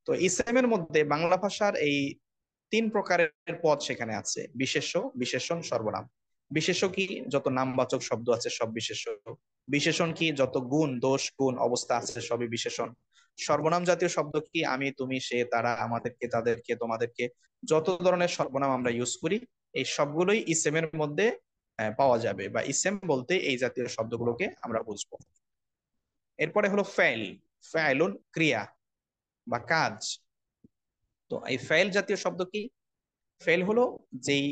তো ইসেমের মধ্যে বাংলা ভাষার এই তিন প্রকারের পদ সেখানে আছে: বিশেষ্য, বিশেষণ, সর্বনাম। বিশেষ্য কি? যত নামবাচক শব্দ আছে সব বিশেষ্য। বিশেষণ কি? যত গুণ, দোষ, গুণ, অবস্থা আছে সবই বিশেষণ। সর্বনাম জাতীয় শব্দ কি? আমি, তুমি, সে, তারা, আমাদেরকে, তাদেরকে, তোমাদেরকে, যত ধরনের সর্বনাম আমরা ইউজ করি এই সবগুলোই ইসেমের মধ্যে পাওয়া যাবে, বা ইসেম বলতে এই জাতীয় শব্দগুলোকে আমরা বুঝবো। এরপরে হলো ফেল। ফেলুন ক্রিয়া বা কাজ। তো এই ফেল জাতীয় শব্দ কি? ফেল হলো যেই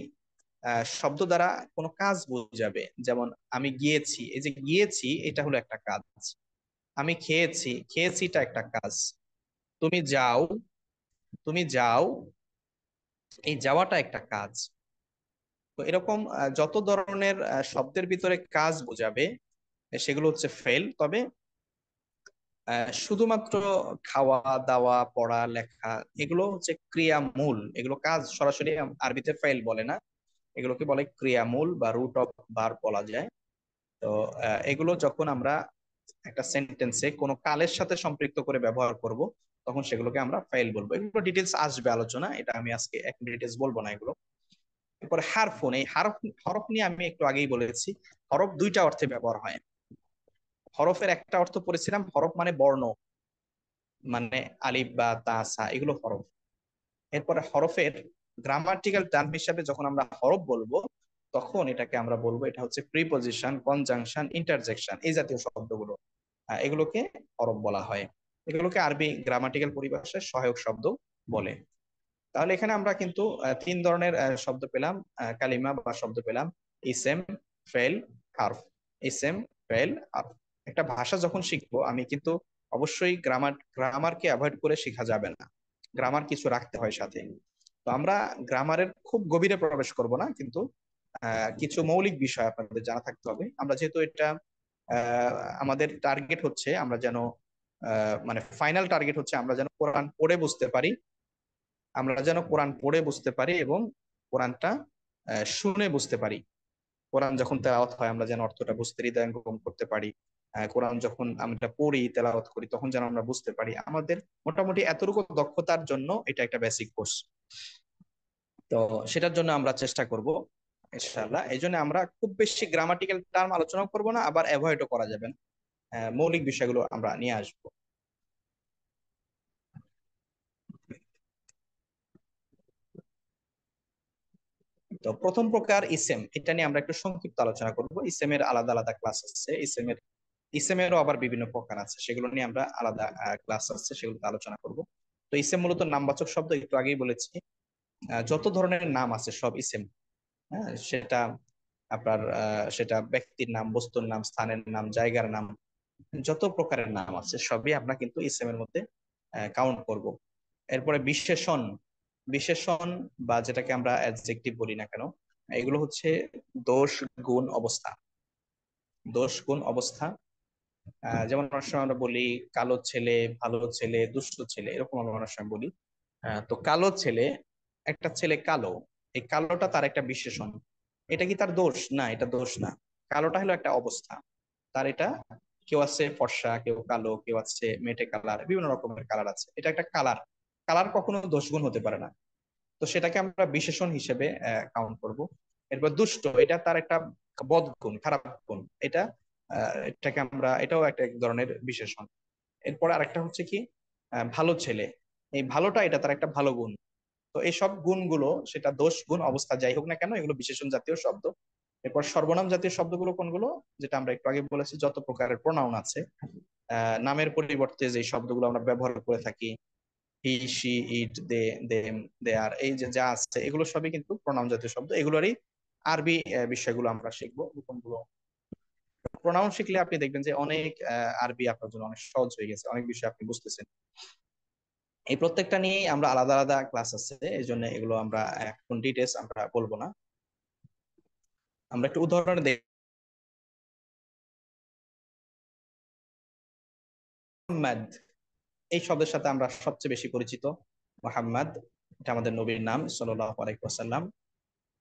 শব্দ দ্বারা কোনো কাজ বোঝাবে। যেমন আমি গিয়েছি, এই যে গিয়েছি এটা হলো একটা কাজ। আমি খেয়েছি, খেয়েছিটা একটা কাজ। তুমি যাও, তুমি যাও, এই যাওয়াটা একটা কাজ। তো এরকম যত ধরনের শব্দের ভিতরে কাজ বোঝাবে সেগুলো হচ্ছে ফেল। তবে শুধুমাত্র খাওয়া দাওয়া, পড়া লেখা, এগুলো হচ্ছে ক্রিয়ামূল, এগুলো কাজ সরাসরি আরবিতে ফেল বলে না, এগুলোকে বলে ক্রিয়ামূল বা রুট অফ ভার্ব বলা যায়। তো এগুলো যখন আমরা একটা সেন্টেন্সে কোনো কালের সাথে সম্পৃক্ত করে ব্যবহার করব তখন সেগুলোকে আমরা ফাইল বলবো। এগুলো ডিটেলস আসবে আলোচনা, এটা আমি আজকে এক ডিটেলস বলবো না এগুলো। এরপরে হারফুন, এই হরফ, হরফ নিয়ে আমি একটু আগেই বলেছি। হরফ দুইটা অর্থে ব্যবহার হয়। হরফের একটা অর্থ পড়েছিলাম, হরফ মানে বর্ণ, মানে আলিফ বা তা সা, এগুলো হরফ। এরপরে হরফের গ্রামাটিক্যাল টার্ম হিসাবে যখন আমরা হরফ বলবো তখন এটাকে আমরা বলবো এটা হচ্ছে প্রিপজিশন, কনজাংশন, ইন্টারজেকশন, এই জাতীয় শব্দগুলো, এগুলোকে হরফ বলা হয়। এগুলোকে আরবি গ্রামাটিক্যাল পরিভাষায় সহায়ক শব্দ বলে। তাহলে এখানে আমরা কিন্তু তিন ধরনের শব্দ পেলাম, কালিমা বা শব্দ পেলাম: ইসেম, ফেল, হারফ। ইসেম, ফেল, হারফ। একটা ভাষা যখন শিখবো আমি কিন্তু অবশ্যই গ্রামারকে অ্যাভয়েড করে শেখা যাবে না, গ্রামার কিছু রাখতে হয় সাথে। তো আমরা গ্রামারের খুব গভীরে প্রবেশ করব না, কিন্তু কিছু মৌলিক বিষয় আপনাদের জানা থাকতে হবে। আমরা যেহেতু এটা আহ, আমাদের টার্গেট হচ্ছে আমরা যেন মানে ফাইনাল টার্গেট হচ্ছে আমরা যেন কোরআন পড়ে বুঝতে পারি, আমরা যেন কোরআন পড়ে বুঝতে পারি এবং কোরআনটা শুনে বুঝতে পারি। কোরআন যখন তেলাওয়াত হয় আমরা যেন অর্থটা বুঝতে হৃদয়ঙ্গম করতে পারি। কোরআন যখন আমরা পড়ি, তেলাওয়াত করি, তখন যেন আমরা বুঝতে পারি। আমাদের মোটামুটি এতটুকু দক্ষতার জন্য এটা একটা বেসিক কোর্স। তো সেটার জন্য আমরা চেষ্টা করব ইনশাআল্লাহ। এই জন্য আমরা খুব বেশি গ্রামাটিক্যাল টার্ম আলোচনা করব না, আবার অ্যাভয়েডও করা যাবে না। মৌলিক বিষয়গুলো আমরা নিয়ে আসবো। তো প্রথম প্রকার ইসেম, এটা নিয়ে আমরা একটু সংক্ষিপ্ত আলোচনা করব। ইসেমের আলাদা আলাদা ক্লাস আছে, ইসেমেরও আবার বিভিন্ন প্রকার আছে, সেগুলো নিয়ে আমরা আলাদা ক্লাস আছে, সেগুলোতে আলোচনা করব। তো ইসেম মূলত নামবাচক শব্দ, একটু আগেই বলেছি। যত ধরনের নাম আছে সব ইসেম। হ্যাঁ, সেটা ব্যক্তির নাম, বস্তুর নাম, স্থানের নাম, জায়গার নাম, যত প্রকারের নাম আছে সবই আমরা কিন্তু ইসেমের মধ্যে কাউন্ট করব। এরপরে বিশেষণ। বিশেষণ বা যেটাকে আমরা অ্যাডজেক্টিভ বলি না কেন, এগুলো হচ্ছে দোষ, গুণ, অবস্থা। দোষ, গুণ, অবস্থা। যেমন অনেক সময় আমরা বলি কালো ছেলে, ভালো ছেলে, দুষ্ট ছেলে, এরকম আমরা অনেক সময় বলি। তো কালো ছেলে, একটা ছেলে কালো, এই কালোটা তার একটা বিশেষণ। এটা কি তার দোষ? না, এটা দোষ না। কালোটা হলো একটা অবস্থা তার। এটা কেউ আছে ফর্সা, কেউ কালো, কেউ আছে মেটে কালার, বিভিন্ন রকমের কালার আছে, এটা একটা কালার। কালার কখনো দোষগুণ হতে পারে না। তো সেটাকে আমরা বিশেষণ হিসেবে কাউন্ট করব। এরপর দুষ্ট, এটা তার একটা বদগুণ, খারাপ গুণ। এটাকে আমরা, এটাও একটা এক ধরনের বিশেষণ। এরপর আরেকটা হচ্ছে কি, ভালো ছেলে, এই ভালোটা এটা তার একটা ভালো গুণ। তো এই সব গুণগুলো, সেটা দোষ, গুণ, অবস্থা যাই হোক না কেন, এগুলো বিশেষণ জাতীয় শব্দ। এরপর সর্বনাম জাতীয় শব্দগুলো কোনগুলো? যেটা আমরা একটু আগে বলেছি, যত প্রকারের প্রোনাউন আছে, নামের পরিবর্তে যে শব্দগুলো আমরা ব্যবহার করে থাকি, হি, শি, ইট, দে, দেম, দেয়ার, এই যে যা আছে এগুলো সবই কিন্তু প্রোনাউন জাতীয় শব্দ। এগুলোরই আরবি বিষয়গুলো আমরা শিখবো। কোনগুলো প্রোনাউন শিখলে আপনি দেখবেন যে অনেক আরবি আপনার জন্য অনেক সহজ হয়ে গেছে, অনেক বিষয় আপনি বুঝতেছেন। এই প্রত্যেকটা নিয়ে আমরা আলাদা আলাদা ক্লাস আছে, এই জন্য এগুলো আমরা এখন ডিটেলস আমরা বলবো না। আমরা একটু উদাহরণ মুহাম্মদ এই শব্দের সাথে আমরা সবচেয়ে বেশি পরিচিত। মুহাম্মদ এটা আমাদের নবীর নাম সাল্লাল্লাহু আলাইহি ওয়াসাল্লাম।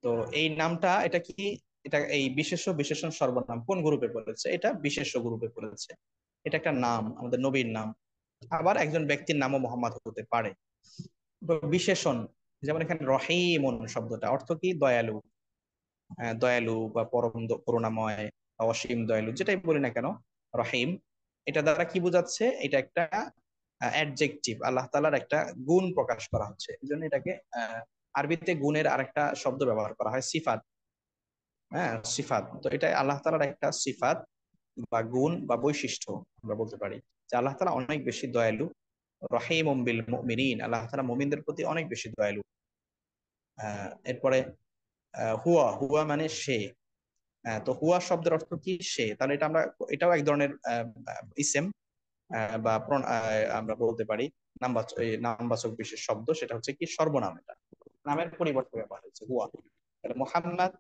তো এই নামটা এটা কি, এটা এই বিশেষ্য বিশেষণ সর্বনাম কোন গ্রুপে পড়েছে? এটা বিশেষ্য গ্রুপে পড়েছে। এটা একটা নাম, আমাদের নবীর নাম। আবার একজন ব্যক্তির নামও মোহাম্মদ হতে পারে। তো বিশেষণ, যেমন এখানে রহিমুন শব্দটা অর্থ কি? দয়ালু। দয়ালু বা পরম করুণাময় বা অসীম দয়ালু, যেটাই বলি না কেন, রহিম এটা দ্বারা কি বোঝাচ্ছে? এটা একটা অ্যাডজেক্টিভ, আল্লাহ তাআলার একটা গুণ প্রকাশ করা হচ্ছে, এই জন্য এটাকে আরবিতে গুণের আরেকটা শব্দ ব্যবহার করা হয়, সিফাত। হ্যাঁ, সিফাত। তো এটা আল্লাহ তাআলার একটা সিফাত বা গুণ বা বৈশিষ্ট্য আমরা বলতে পারি, যে আল্লাহ তাআলা অনেক বেশি দয়ালু। রহিমুম বিল মুমিনিন, আল্লাহ তাআলা মুমিনদের প্রতি অনেক বেশি দয়ালু। এরপরে হুয়া, হুয়া মানে সে। তো হুয়া শব্দের অর্থ কি? সে। তাহলে এটা আমরা, এটাও এক ধরনের ইসেম বা আমরা বলতে পারি নামবাচক বিশেষ শব্দ। সেটা হচ্ছে কি? সর্বনাম। এটা নামের পরিবর্তে ব্যবহার হয়েছে হুয়া। তাহলে মোহাম্মদ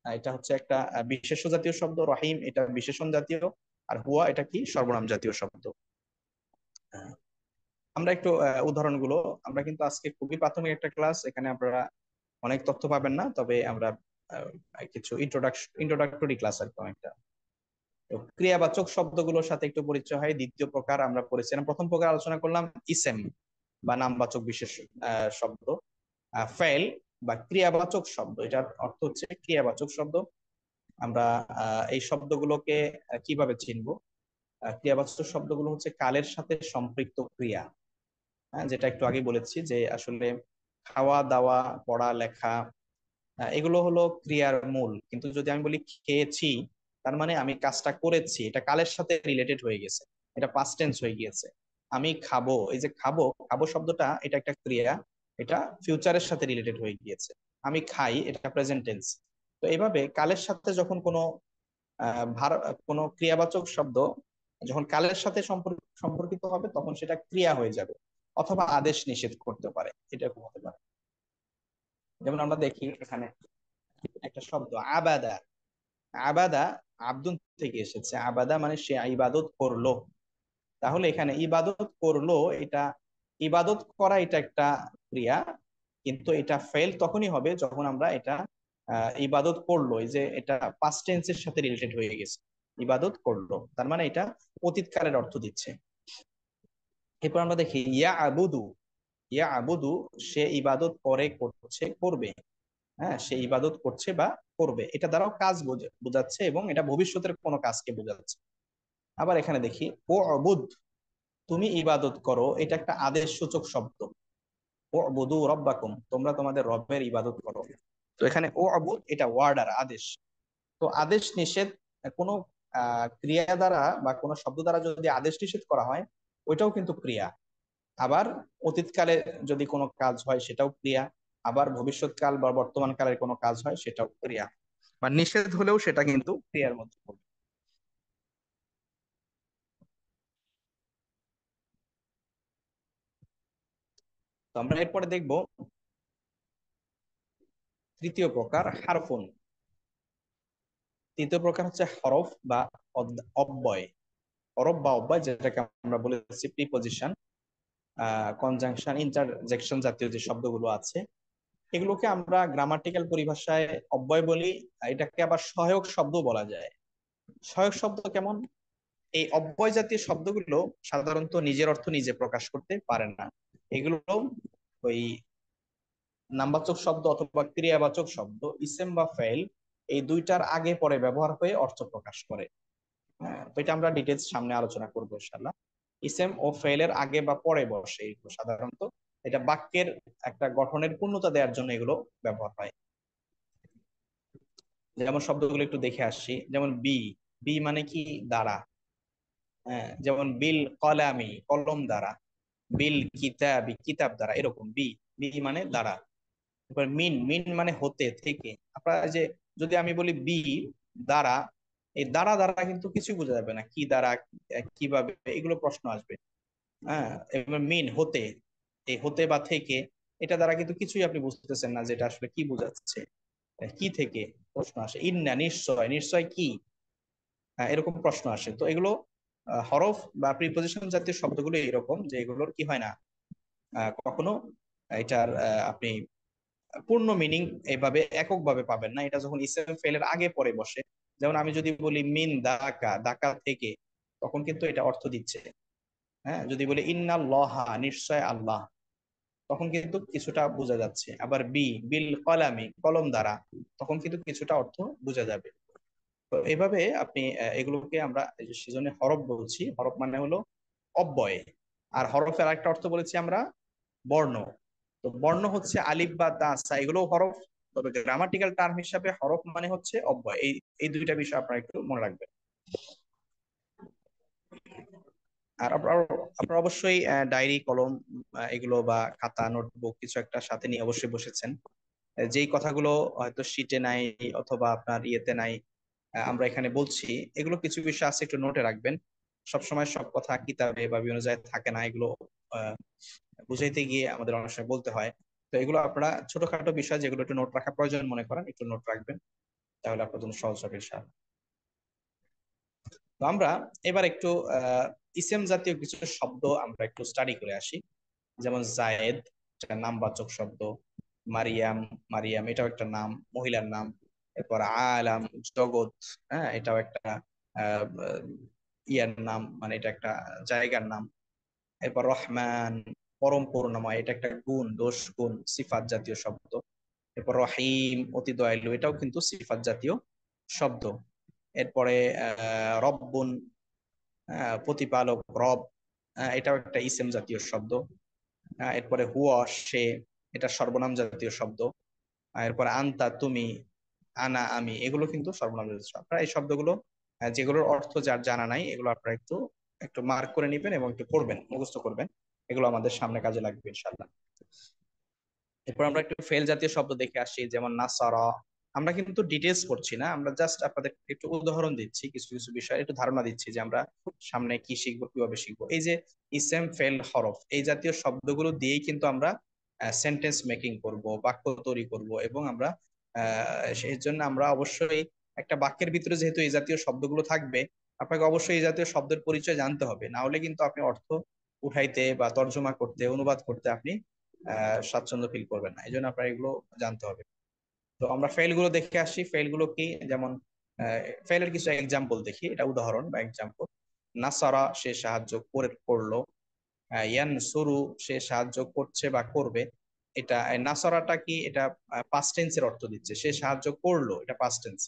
এটা হচ্ছে একটা বিশেষ্য জাতীয় শব্দ, রহিম এটা বিশেষণ জাতীয়, আর হুয়া এটা কি? সর্বনাম জাতীয় শব্দ। আহ, আমরা একটু উদাহরণগুলো, আমরা কিন্তু আজকে খুবই প্রাথমিক একটা ক্লাস, এখানে আপনারা অনেক তথ্য পাবেন না, তবে আমরা কিছু ইন্ট্রোডাক্টরি ক্লাস আর কি অনেকটা। তো ক্রিয়াবাচক শব্দগুলোর সাথে একটু পরিচয় হয়। দ্বিতীয় প্রকার আমরা পড়েছিলাম, প্রথম প্রকার আলোচনা করলাম ইসেম বা নামবাচক বিশেষ শব্দ। ফেল বা ক্রিয়াবাচক শব্দ, এটার অর্থ হচ্ছে ক্রিয়াবাচক শব্দ। আমরা এই শব্দগুলোকে কিভাবে চিনবো? ক্রিয়াবাচক শব্দগুলো হচ্ছে কালের সাথে সম্পৃক্ত ক্রিয়া। হ্যাঁ, যেটা একটু আগে বলেছি যে আসলে খাওয়া দাওয়া, পড়া লেখা, এগুলো হলো ক্রিয়ার মূল। কিন্তু যদি আমি বলি খেয়েছি, তার মানে আমি কাজটা করেছি, এটা কালের সাথে রিলেটেড হয়ে গেছে, এটা পাস্ট টেন্স হয়ে গিয়েছে। আমি খাবো, এই যে খাবো, খাবো শব্দটা এটা একটা ক্রিয়া, এটা ফিউচারের সাথে রিলেটেড হয়ে গিয়েছে। আমি খাই, এটা প্রেজেন্ট টেন্স। তো এইভাবে কালের সাথে যখন কোনো কোনো ক্রিয়াবাচক শব্দ যখন কালের সাথে সম্পর্কিত হবে, তখন সেটা ক্রিয়া হয়ে যাবে, অথবা আদেশ নিষেধ করতে পারে, এটা হতে পারে। যেমন আমরা দেখি এখানে একটা শব্দ আবাদা। আবাদা আব্দুন থেকে এসেছে, আবাদা মানে সে ইবাদত করলো। তাহলে এখানে ইবাদত করলো, এটা ইবাদত করা এটা একটা ক্রিয়া, কিন্তু এটা ফেল তখনই হবে যখন আমরা এটা ইবাদত করলো, এই যে এটা পাস্ট টেন্সের সাথে রিলেটেড হয়ে গেছে। ইবাদত করলো তার মানে এটা অতীতকালের অর্থ দিচ্ছে। এরপর আমরা দেখি ইয়া আবুদু। ইয়া আবুদু সে ইবাদত করে, করছে, করবে। হ্যাঁ, সে ইবাদত করছে বা করবে, এটা দ্বারাও কাজ বোঝাচ্ছে এবং এটা ভবিষ্যতের কোনো কাজকে বোঝাচ্ছে। আবার এখানে দেখি ও অবুদ, তুমি ইবাদত করো, এটা একটা আদেশ সূচক শব্দ। ও অবুদু রব্বাকুম, তোমরা তোমাদের রবের ইবাদত করো। তো এখানে ও অবুদ এটা ওয়ার্ডার, আদেশ। তো আদেশ নিষেধ কোনো ক্রিয়া দ্বারা বা কোনো শব্দ দ্বারা যদি আদেশ নিষেধ করা হয়, ওইটাও কিন্তু ক্রিয়া। আবার অতীতকালে যদি কোনো কাজ হয় সেটাও ক্রিয়া, আবার ভবিষ্যৎকাল বা বর্তমান কালের কোনো কাজ হয় সেটাও ক্রিয়া, বা নিষেধ হলেও সেটা কিন্তু ক্রিয়ার মধ্যে পড়বে। তো আমরা এরপরে দেখব তৃতীয় প্রকার হারফুন। তৃতীয় প্রকার হচ্ছে হরফ বা অব্যয়। হরফ বা অব্যয়, যেটাকে আমরা বলেছি প্রিপজিশন, কনজাংশন, ইন্টারজেকশন জাতীয় যে শব্দগুলো আছে, এগুলোকে আমরা গ্রামাটিক্যাল পরিভাষায় অব্যয় বলি। এটাকে আবার সহায়ক শব্দ বলা যায়। সহায়ক শব্দ কেমন? এই অব্যয় জাতীয় শব্দগুলো সাধারণত নিজের অর্থ নিজে প্রকাশ করতে পারে না। এগুলো ওই নামবাচক শব্দ অথবা ক্রিয়াবাচক শব্দ, ইসেম বা ফেল, এই দুইটার আগে পরে ব্যবহার হয়ে অর্থ প্রকাশ করে। হ্যাঁ, তো এটা আমরা ডিটেলস সামনে আলোচনা করবো ইনশাআল্লাহ। ইসেম ও ফেলের আগে বা পরে বসে এগুলো সাধারণত, এটা বাক্যের একটা গঠনের পূর্ণতা দেওয়ার জন্য এগুলো ব্যবহার হয়। যেমন শব্দগুলো একটু দেখে আসছি, যেমন বি। বি মানে কি? দ্বারা। হ্যাঁ, যেমন বিল কলামি, কলম দ্বারা। বিল কিতাবি, কিতাব দ্বারা, এরকম বি। বি মানে দ্বারা। এবার মিন, মিন মানে হতে, থেকে। আপনারা যে, যদি আমি বলি বি দ্বারা, এই দ্বারা দ্বারা কিন্তু কিছু বোঝা যাবে না, কি দ্বারা, কিভাবে, এগুলো প্রশ্ন আসবে। হ্যাঁ, এবার মিন হতে, এই হতে বা থেকে, এটা দ্বারা কিন্তু কিছুই আপনি বুঝতেছেন না, যেটা আসলে কি বোঝাচ্ছে। কি থেকে প্রশ্ন আসে। ইন্না নিশ্চয়, নিশ্চয় কি, হ্যাঁ, এরকম প্রশ্ন আসে। তো এগুলো হরফ বা প্রিপজিশন জাতীয় শব্দগুলো এরকম যে এগুলোর কি হয় না, কখনো এটার আপনি পূর্ণ মিনিং এইভাবে এককভাবে পাবেন না। এটা যখন ইসম ফেলের আগে পরে বসে, যেমন আমি যদি বলি মিন দাকা, দাকা থেকে, তখন কিন্তু এটা অর্থ দিচ্ছে। হ্যাঁ, যদি বলি ইন্নাল্লাহা, নিশ্চয় আল্লাহ, তখন কিন্তু কিছুটা বোঝা যাচ্ছে। আবার বিল কলামি, কলম দ্বারা, তখন কিন্তু কিছুটা অর্থ বোঝা যাবে। তো এইভাবে আপনি এগুলোকে আমরা সেজন্য হরফ বলছি। হরফ মানে হলো অব্যয়। আর হরফের আরেকটা অর্থ বলেছি আমরা বর্ণ। তো বর্ণ হচ্ছে আলিফ বা তা সা, এগুলো হরফ। তবে গ্রামাটিক্যাল টার্ম হিসাবে হরফ মানে হচ্ছে অব্যয়। এই এই দুইটা বিষয় আপনারা একটু মনে রাখবেন। আর আপনারা অবশ্যই ডায়েরি, কলম, এগুলো বা খাতা, নোটবুক কিছু একটা সাথে নিয়ে অবশ্যই বসেছেন। যেই কথাগুলো হয়তো শিটে নাই অথবা আপনার ইয়েতে নাই, আমরা এখানে বলছি, এগুলো কিছু বিষয় আছে, একটু নোটে রাখবেন। সবসময় সব কথা কিতাবে বা বিভিন্ন জায়গায় থাকে না, এগুলো আহ, বুঝাইতে গিয়ে আমাদের অনেক সময় বলতে হয়। তো এগুলো আপনারা ছোটখাটো বিষয় যেগুলো একটু নোট রাখা প্রয়োজন মনে করেন, একটু নোট রাখবেন, তাহলে আপনার জন্য সহজ হবে ইনশাআল্লাহ। তো আমরা এবার একটু ইসেম জাতীয় কিছু শব্দ আমরা একটু স্টাডি করে আসি। যেমন জায়েদ, একটা নামবাচক শব্দ। মারিয়াম, মারিয়াম এটাও একটা নাম, মহিলার নাম। এরপর আলাম, জগৎ, হ্যাঁ এটাও একটা আহ, ইয়ার নাম, মানে এটা একটা জায়গার নাম। এরপর রহমান, পরম করুণাময়, এটা একটা গুণ, দোষ, গুণ, সিফাত জাতীয় শব্দ। এরপর রহিম, অতি দয়ালু, এটাও কিন্তু সিফাত জাতীয় শব্দ। এরপরে রব্বুন, প্রতিপালক, রব, এটাও একটা ইসেম জাতীয় শব্দ। এরপরে হুয়া, সে, এটা সর্বনাম জাতীয় শব্দ। এরপরে আন্তা, তুমি, আনা, আমি, এগুলো কিন্তু সর্বনাম জাতীয় শব্দ। আপনারা এই শব্দগুলো যেগুলোর অর্থ যার জানা নাই, এগুলো আপনারা একটু একটু মার্ক করে নিবেন এবং একটু পড়বেন, মুখস্থ করবেন। এগুলো আমাদের সামনে কাজে লাগবে ইনশাআল্লাহ। এরপর আমরা একটু ফেল জাতীয় শব্দ দেখে আসি, যেমন নাসারা। আমরা কিন্তু ডিটেলস করছি না, আমরা জাস্ট আপনাদের একটু উদাহরণ দিচ্ছি, কিছু কিছু বিষয় একটু ধারণা দিচ্ছি যে আমরা সামনে কি শিখবো, কিভাবে শিখবো। এই যে ইসেম, ফেল, হরফ, এই জাতীয় শব্দগুলো দিয়েই কিন্তু আমরা সেন্টেন্স মেকিং করব, বাক্য তৈরি করব। এবং আমরা সেই জন্য আমরা অবশ্যই একটা বাক্যের ভিতরে যেহেতু এই জাতীয় শব্দগুলো থাকবে, আপনাকে অবশ্যই এই জাতীয় শব্দের পরিচয় জানতে হবে, না হলে কিন্তু আপনি অর্থ উঠাইতে বা তর্জমা করতে, অনুবাদ করতে আপনি স্বাচ্ছন্দ্য ফিল করবেন না। এই জন্য আপনার এগুলো জানতে হবে। তো আমরা ফেল গুলো দেখে আসি। ফেল গুলো কি, যেমন ফেলের কিছু এক্সাম্পল দেখি, এটা উদাহরণ বা এক্সাম্পল। নাসারা, সে সাহায্য করলো। ইয়ানসুরু, সে সাহায্য করছে বা করবে। এটা নাসারাটা কি, এটা পাস্ট টেন্সের অর্থ দিচ্ছে। সে সাহায্য করলো, এটা পাস্ট টেন্স।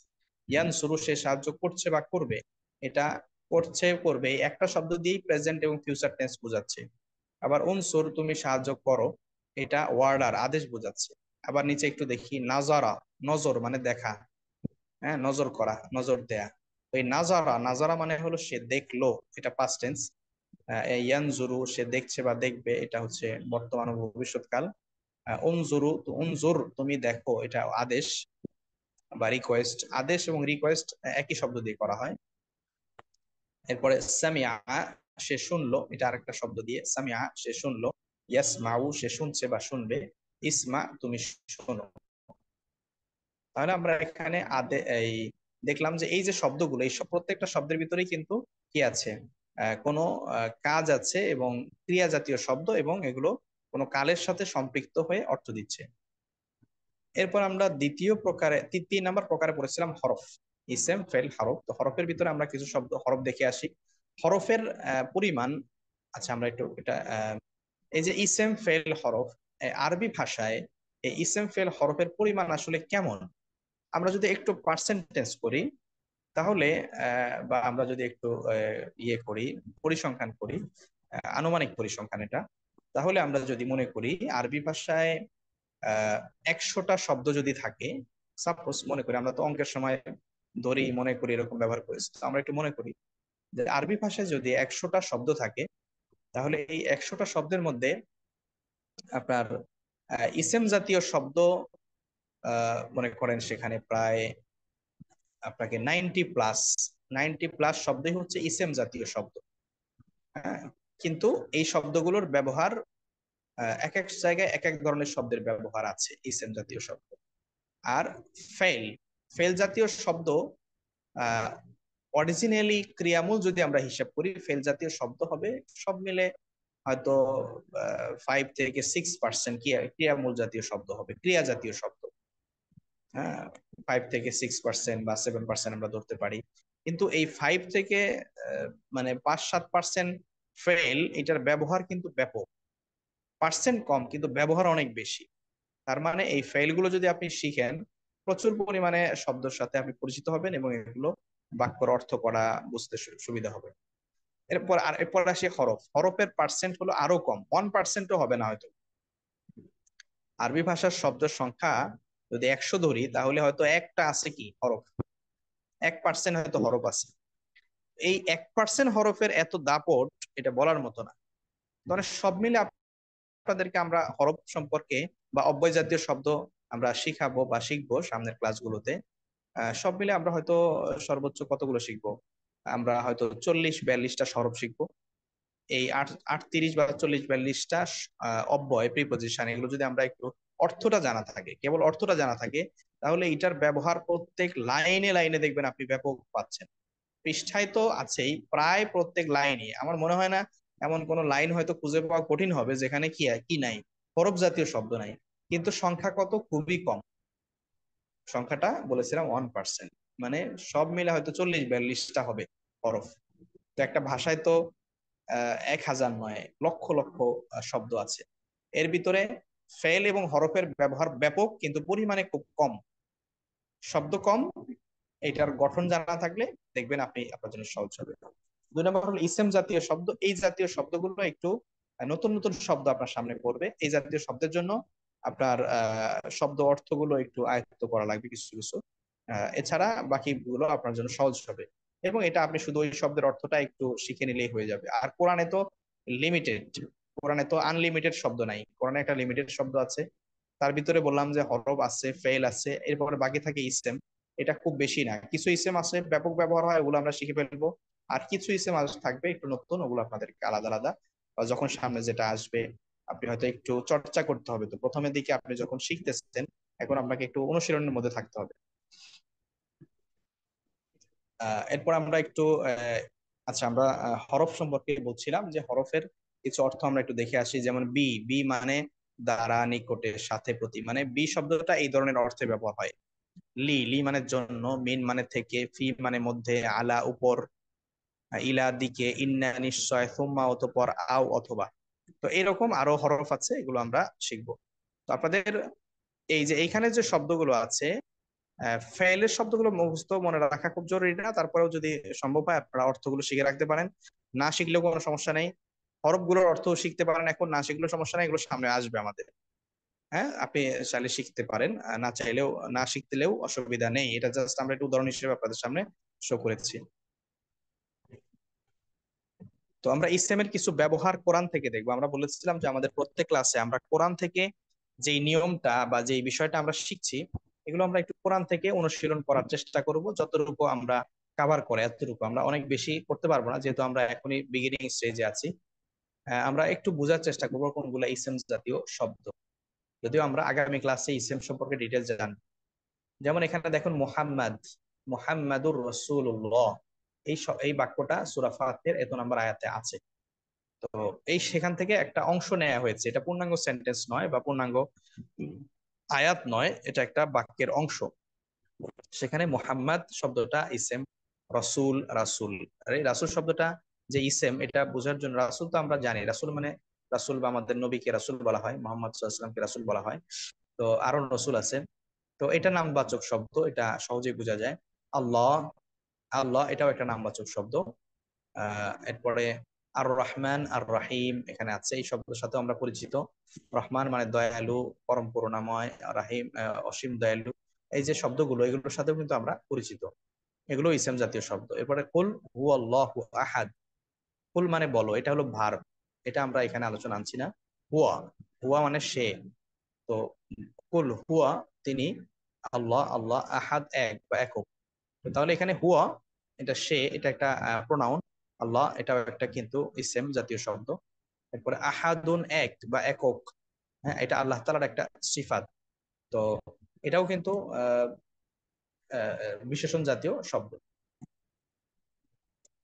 ইয়ানসুরু, সে সাহায্য করছে বা করবে, এটা করছে, করবে, এই একটা শব্দ দিয়েই প্রেজেন্ট এবং ফিউচার টেন্স বোঝাচ্ছে। আবার উনসুর, তুমি সাহায্য করো, এটা ওয়ার্ডার, আদেশ বোঝাচ্ছে। আবার নিচে একটু দেখি, নাজারা, নজর মানে দেখা, হ্যাঁ নজর করা, নজর দেয়া। তো এই নাজারা, নাজারা মানে হলো সে দেখলো, এটা পাস্ট টেন্স। ইয়ানজুরু, সে দেখছে বা দেখবে, এটা হচ্ছে বর্তমান ও ভবিষ্যৎকাল। উনজুরু, তো উনজুর, তুমি দেখো, এটা আদেশ বা রিকোয়েস্ট। আদেশ এবং রিকোয়েস্ট একই শব্দ দিয়ে করা হয়। এরপরে সামিয়া, সে শুনলো, এটা আরেকটা শব্দ দিয়ে। সামিয়া, সে শুনলো। ইয়াসমাউ, সে শুনছে বা শুনবে। ইসমা, তুমি শোনো। তাহলে আমরা এখানে এই দেখলাম যে এই যে শব্দগুলো, এই সব প্রত্যেকটা শব্দের ভিতরেই কিন্তু কি আছে, কোনো কাজ আছে এবং ক্রিয়া জাতীয় শব্দ, এবং এগুলো কোনো কালের সাথে সম্পৃক্ত হয়ে অর্থ দিচ্ছে। এরপর আমরা দ্বিতীয় প্রকারে, 3 নম্বর প্রকারে পড়েছিলাম হরফ। ইসেম, ফেল, হরফ। তো হরফের ভিতরে আমরা কিছু শব্দ হরফ দেখে আসি। হরফের পরিমাণ, আচ্ছা আমরা একটু এটা এই যে ইসেম, ফেল, হরফ, আরবি ভাষায় এই ইসেম, ফেল, হরফের পরিমাণ আসলে কেমন, আমরা যদি একটু পার্সেন্টেজ করি, তাহলে বা আমরা যদি একটু ইয়ে করি, পরিসংখ্যান করি, আনুমানিক পরিসংখ্যান এটা, তাহলে আমরা যদি মনে করি আরবি ভাষায় 100টা শব্দ যদি থাকে, সাপোজ মনে করি, আমরা তো অঙ্কের সময় ধরি, মনে করি, এরকম ব্যবহার করেছি, তো আমরা একটু মনে করি যে আরবি ভাষায় যদি 100টা শব্দ থাকে, তাহলে এই 100টা শব্দের মধ্যে আপনার ইসেম জাতীয় শব্দ মনে করেন সেখানে প্রায় আপনাকে 90+, 90+ শব্দই হচ্ছে ইসেম জাতীয় শব্দ। হ্যাঁ, কিন্তু এই শব্দগুলোর ব্যবহার এক এক জায়গায় এক এক ধরনের শব্দের ব্যবহার আছে, ইসেম জাতীয় শব্দ। আর ফেল, ফেল জাতীয় শব্দ অরিজিনালি ক্রিয়ামূল যদি আমরা হিসাব করি ফেল জাতীয় শব্দ হবে সব মিলে হয়তো 5 থেকে 6% ক্রিয়ামূল জাতীয় শব্দ হবে, ক্রিয়া জাতীয় শব্দ। হ্যাঁ, 5 থেকে 6% বা 7% আমরা ধরতে পারি। কিন্তু এই 5 থেকে মানে 5-7% ফেল, এটার ব্যবহার কিন্তু ব্যাপক। পার্সেন্ট কম কিন্তু ব্যবহার অনেক বেশি। তার মানে এই ফেল গুলো যদি আপনি শিখেন, প্রচুর পরিমাণে শব্দের সাথে আপনি পরিচিত হবেন এবং এগুলো বাক্যর অর্থ করা বুঝতে সুবিধা হবে। এরপর আসি হরফ। হরফের পার্সেন্ট হলো আরো কম, 1%ও হবে না হয়তো। আরবি ভাষার শব্দের সংখ্যা যদি 100 ধরি, তাহলে হয়তো একটা আছে কি হরফ, 1% হয়তো হরফ আছে। এই 1% হরফের এত দাপট, এটা বলার মতো না। মানে সব মিলে আপনাদেরকে আমরা হরফ সম্পর্কে বা অব্যয় জাতীয় শব্দ আমরা শিখাবো বা শিখবো সামনের ক্লাসগুলোতে। সব মিলে আমরা হয়তো সর্বোচ্চ কতগুলো শিখবো, আমরা হয়তো 40-42টা হরফ শিখবো। এই 38 বা 40-42টা অব্যয়, প্রিপজিশন, এগুলো যদি আমরা একটু অর্থটা জানা থাকে, কেবল অর্থটা জানা থাকে, তাহলে এটার ব্যবহার প্রত্যেক লাইনে লাইনে দেখবেন আপনি ব্যাপক পাচ্ছেন। পৃষ্ঠায় তো আছেই, প্রায় প্রত্যেক লাইনে আমার মনে হয় না এমন কোন লাইন হয়তো খুঁজে পাওয়া কঠিন হবে যেখানে কি কি নাই, হরফ জাতীয় শব্দ নাই। কিন্তু সংখ্যা কত, খুবই কম। সংখ্যাটা বলেছিলাম 1%, মানে সব মিলে হয়তো 40-42টা হবে হরফ। তো একটা ভাষায় তো 1000 নয়, লক্ষ লক্ষ শব্দ আছে। এর ভিতরে ফেল এবং হরফের ব্যবহার ব্যাপক, কিন্তু পরিমাণে খুব কম, শব্দ কম। এটার গঠন জানা থাকলে দেখবেন আপনি আপনার জন্য সহজ হবে। 2 নম্বর হলো ইসেম জাতীয় শব্দ। এই জাতীয় শব্দগুলো একটু নতুন নতুন শব্দ আপনার সামনে পড়বে। এই জাতীয় শব্দের জন্য আপনার শব্দ অর্থগুলো একটু আয়ত্ত করা লাগবে কিছু কিছু। এছাড়া বাকিগুলো আপনার জন্য সহজ হবে, এবং এটা আপনি শুধু ওই শব্দের অর্থটা একটু শিখে নিলেই হয়ে যাবে। আর কোরআনে তো লিমিটেড, কোরআনে তো আনলিমিটেড শব্দ নাই, কোরআনে একটা লিমিটেড শব্দ আছে। তার ভিতরে বললাম যে হরফ আছে, ফেল আছে, এরপরে বাকি থাকে ইসেম। এটা খুব বেশি না, কিছু ইসেম আছে ব্যাপক ব্যবহার হয়, ওগুলো আমরা শিখে ফেলবো। আর কিছু ইসেম থাকবে একটু নতুন, ওগুলো আপনাদেরকে আলাদা আলাদা বা যখন সামনে যেটা আসবে আপনি হয়তো একটু চর্চা করতে হবে। তো প্রথমের দিকে আপনি যখন শিখতেছেন, এখন আপনাকে একটু অনুশীলনের মধ্যে থাকতে হবে। এরপর আমরা একটু আচ্ছা, আমরা হরফ সম্পর্কে বলছিলাম যে হরফের কিছু অর্থ আমরা একটু দেখে আসি। যেমন বি, বি মানে দ্বারা, নিকটে, সাথে, প্রতি, মানে বি শব্দটা এই ধরনের অর্থে ব্যবহার হয়। লি, লি মানে জন্য, মিন মানে থেকে, ফি মানে মধ্যে, আলা উপর, ইলা দিকে, ইন্না নিশ্চয়, সুম্মা অতঃপর, আও অথবা। তো এরকম আরো হরফ আছে, এগুলো আমরা শিখবো। তো আপনাদের এই যে এইখানে যে শব্দগুলো আছে, ফেলের শব্দগুলো মুখস্থ মনে রাখা খুব জরুরি না, তারপরেও যদি সম্ভব হয় আপনারা অর্থগুলো শিখে রাখতে পারেন। না শিখলেও কোনো সমস্যা নেই, হরফগুলোর অর্থ শিখতে পারেন। এখন না শিখলেও সমস্যা নেই, এগুলো সামনে আসবে আমাদের। হ্যাঁ, আপনি চাইলে শিখতে পারেন, না চাইলেও, না শিখতেলেও অসুবিধা নেই। এটা জাস্ট আমরা একটু উদাহরণ হিসেবে আপনাদের সামনে শো করেছি। তো আমরা ইসলামের কিছু ব্যবহার কোরআন থেকে দেখবো। আমরা বলেছিলাম যে আমাদের প্রত্যেক ক্লাসে আমরা কোরআন থেকে যেই নিয়মটা বা যেই বিষয়টা আমরা শিখছি, এগুলো আমরা একটু কোরআন থেকে অনুশীলন করার চেষ্টা করব। যতটুকু আমরা কাভার করে এতটুকু, আমরা অনেক বেশি করতে পারবো না যেহেতু আমরা এখনই বিগিনিং স্টেজে আছি। আমরা একটু বোঝার চেষ্টা করবো কোনগুলা ইসলাম জাতীয় শব্দ, যদিও আমরা আগামী ক্লাসে ইসলাম সম্পর্কে ডিটেলস জানবো। যেমন এখানে দেখুন মুহাম্মদ, মুহাম্মাদুর রাসূলুল্লাহ, এই বাক্যটা সূরা ফাতিহার এত নম্বর আয়াতে আছে। তো এই সেখান থেকে একটা অংশ নেওয়া হয়েছে, এটা পূর্ণাঙ্গ সেন্টেন্স নয় বা পূর্ণাঙ্গ আয়াত নয়, এটা একটা বাক্যের অংশ। সেখানে মুহাম্মদ শব্দটা ইসেম, রসুল, রাসুল। আর এই রাসুল শব্দটা যে ইসেম, এটা বোঝার জন্য, রাসুল তো আমরা জানি, রাসুল মানে রাসুল বা আমাদের নবীকে রাসুল বলা হয়, মোহাম্মদ সাল্লাল্লাহু আলাইহি ওয়াসাল্লামকে রাসুল বলা হয়। তো আরো রসুল আছে। তো এটা নামবাচক শব্দ, এটা সহজেই বোঝা যায়। আল্লাহ, আল্লাহ এটাও একটা নামবাচক শব্দ। এরপরে আর রহমান আর রাহিম এখানে আছে, এই শব্দের সাথে আমরা পরিচিত। রহমান মানে দয়ালু, পরম করুণাময়, রাহিম অসীম দয়ালু। এই যে শব্দগুলো, এগুলোর সাথেও কিন্তু আমরা পরিচিত, এগুলো ইসলাম জাতীয় শব্দ। এরপরে কুল হু আল্লাহু আহাদ, কুল মানে বলো, এটা হলো ভার্ব, এটা আমরা এখানে আলোচনা আনছি না। হুয়া, হুয়া মানে সে। তো কুল হুয়া, তিনি, আল্লাহ, আল্লাহ, আহাদ এক বা একক। তাহলে এখানে হুয়া এটা সে, এটা একটা প্রোনাউন। আল্লাহ এটাও একটা কিন্তু ইসেম জাতীয় শব্দ। এরপরে আহাদুন এক বা একক, হ্যাঁ, এটা আল্লাহ তাআলার একটা সিফাত। তো এটাও কিন্তু বিশেষণ জাতীয় শব্দ।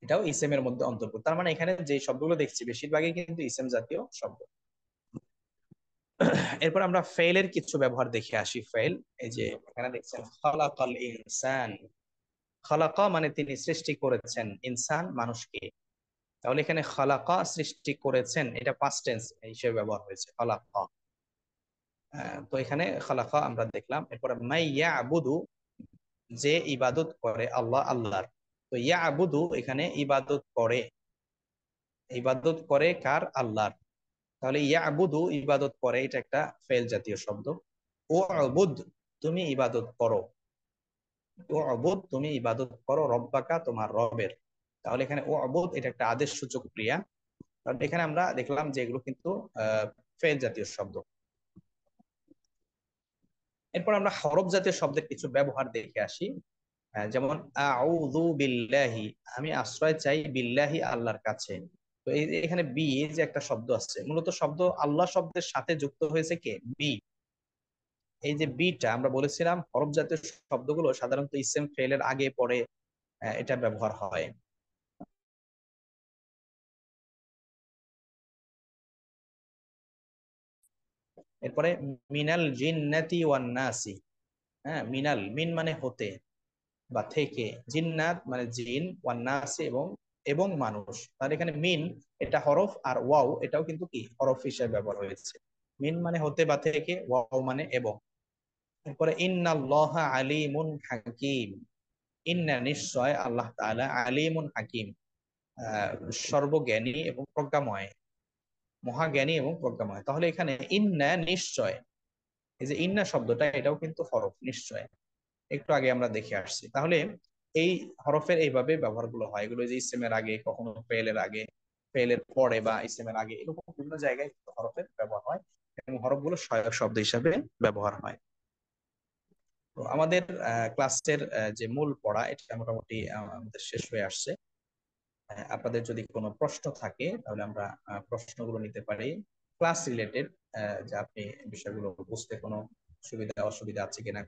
এটাও ইসেমের মধ্যে অন্তর্ভুক্ত। তার মানে এখানে যে শব্দগুলো দেখছি বেশিরভাগই কিন্তু ইসেম জাতীয় শব্দ। এরপর আমরা ফেলের কিছু ব্যবহার দেখে আসি। ফেল, এই যে এখানে দেখছেন খালাকাল ইনসান, খালাকা মানে তিনি সৃষ্টি করেছেন, ইনসান মানুষকে। তাহলে এখানে খালাকা সৃষ্টি করেছেন, এটা পাস্ট টেন্স হিসেবে ব্যবহার হয়েছে খালাকা। তো এখানে খালাকা আমরা দেখলাম। এরপরে মাইয়া আবুদু, যে ইবাদত করে আল্লাহ আল্লাহর। তো ইয়া আবুদু এখানে ইবাদত করে, ইবাদত করে কার? আল্লাহর। তাহলে ইয়া আবুদু ইবাদত করে, এটা একটা ফেল জাতীয় শব্দ। ও আবুদ তুমি ইবাদত করো, ও আবুদ তুমি ইবাদত করো রব্বাকা তোমার রবের। তাহলে এখানে ও আবুদ এটা একটা আদেশ সূচক ক্রিয়া। কারণ এখানে আমরা দেখলাম যে এগুলো কিন্তু ফেল জাতীয় শব্দ। এরপর আমরা হরফ জাতীয় শব্দের কিছু ব্যবহার দেখে আসি। যেমন আউযু বিল্লাহি, আমি আশ্রয় চাই বিল্লাহি আল্লাহর কাছে। তো এই যে এখানে বি যে একটা শব্দ আছে, মূলত শব্দ আল্লাহ শব্দের সাথে যুক্ত হয়েছে কে? বি। এই যে বিটা আমরা বলেছিলাম হরফ জাতীয় শব্দগুলো সাধারণত ইসেম ফেলের আগে পরে এটা ব্যবহার হয়। এরপরে মিনাল জিন্নাতি ওয়ান নাসি। হ্যাঁ, মিনাল, মিন মানে হতে বা থেকে, জিন্নাত মানে জিন, ওয়ান নাসি এবং এবং মানুষ। তার এখানে মিন এটা হরফ, আর ওয়াও এটাও কিন্তু কি হরফ হিসেবে ব্যবহার হয়েছে। মিন মানে হতে বা থেকে, ওয়াও মানে এবং। এরপরে ইন্নাল্লাহা আলিমুন হাকিম, ইন্না নিশ্চয় আল্লাহ তাআলা আলিমুন হাকিম, আহ সর্বজ্ঞানী এবং প্রজ্ঞাময়, মহাজ্ঞানী এবং প্রজ্ঞাময়। তাহলে এখানে ইন্না নিশ্চয়, এই যে ইন্না শব্দটা এটাও কিন্তু হরফ নিশ্চয়, একটু আগে আমরা দেখে আসছি। তাহলে এই হরফের এইভাবে ব্যবহারগুলো হয়, এগুলো যে ইসেমের আগে, কখনো ফেলের আগে, ফেলের পরে বা ইসেমের আগে, এরকম বিভিন্ন জায়গায় হরফের ব্যবহার হয় এবং হরফগুলো সহায়ক শব্দ হিসাবে ব্যবহার হয়। তো আমাদের ক্লাসের যে মূল পড়া এটা মোটামুটি আমাদের শেষ হয়ে আসছে। আপনাদের যদি কোনো প্রশ্ন থাকে তাহলে আমরা প্রশ্নগুলো নিতে পারি ক্লাস রিলেটেড, যে আপনি বিষয়গুলো বুঝতে কোনো সুবিধা অসুবিধা আছে কিনা।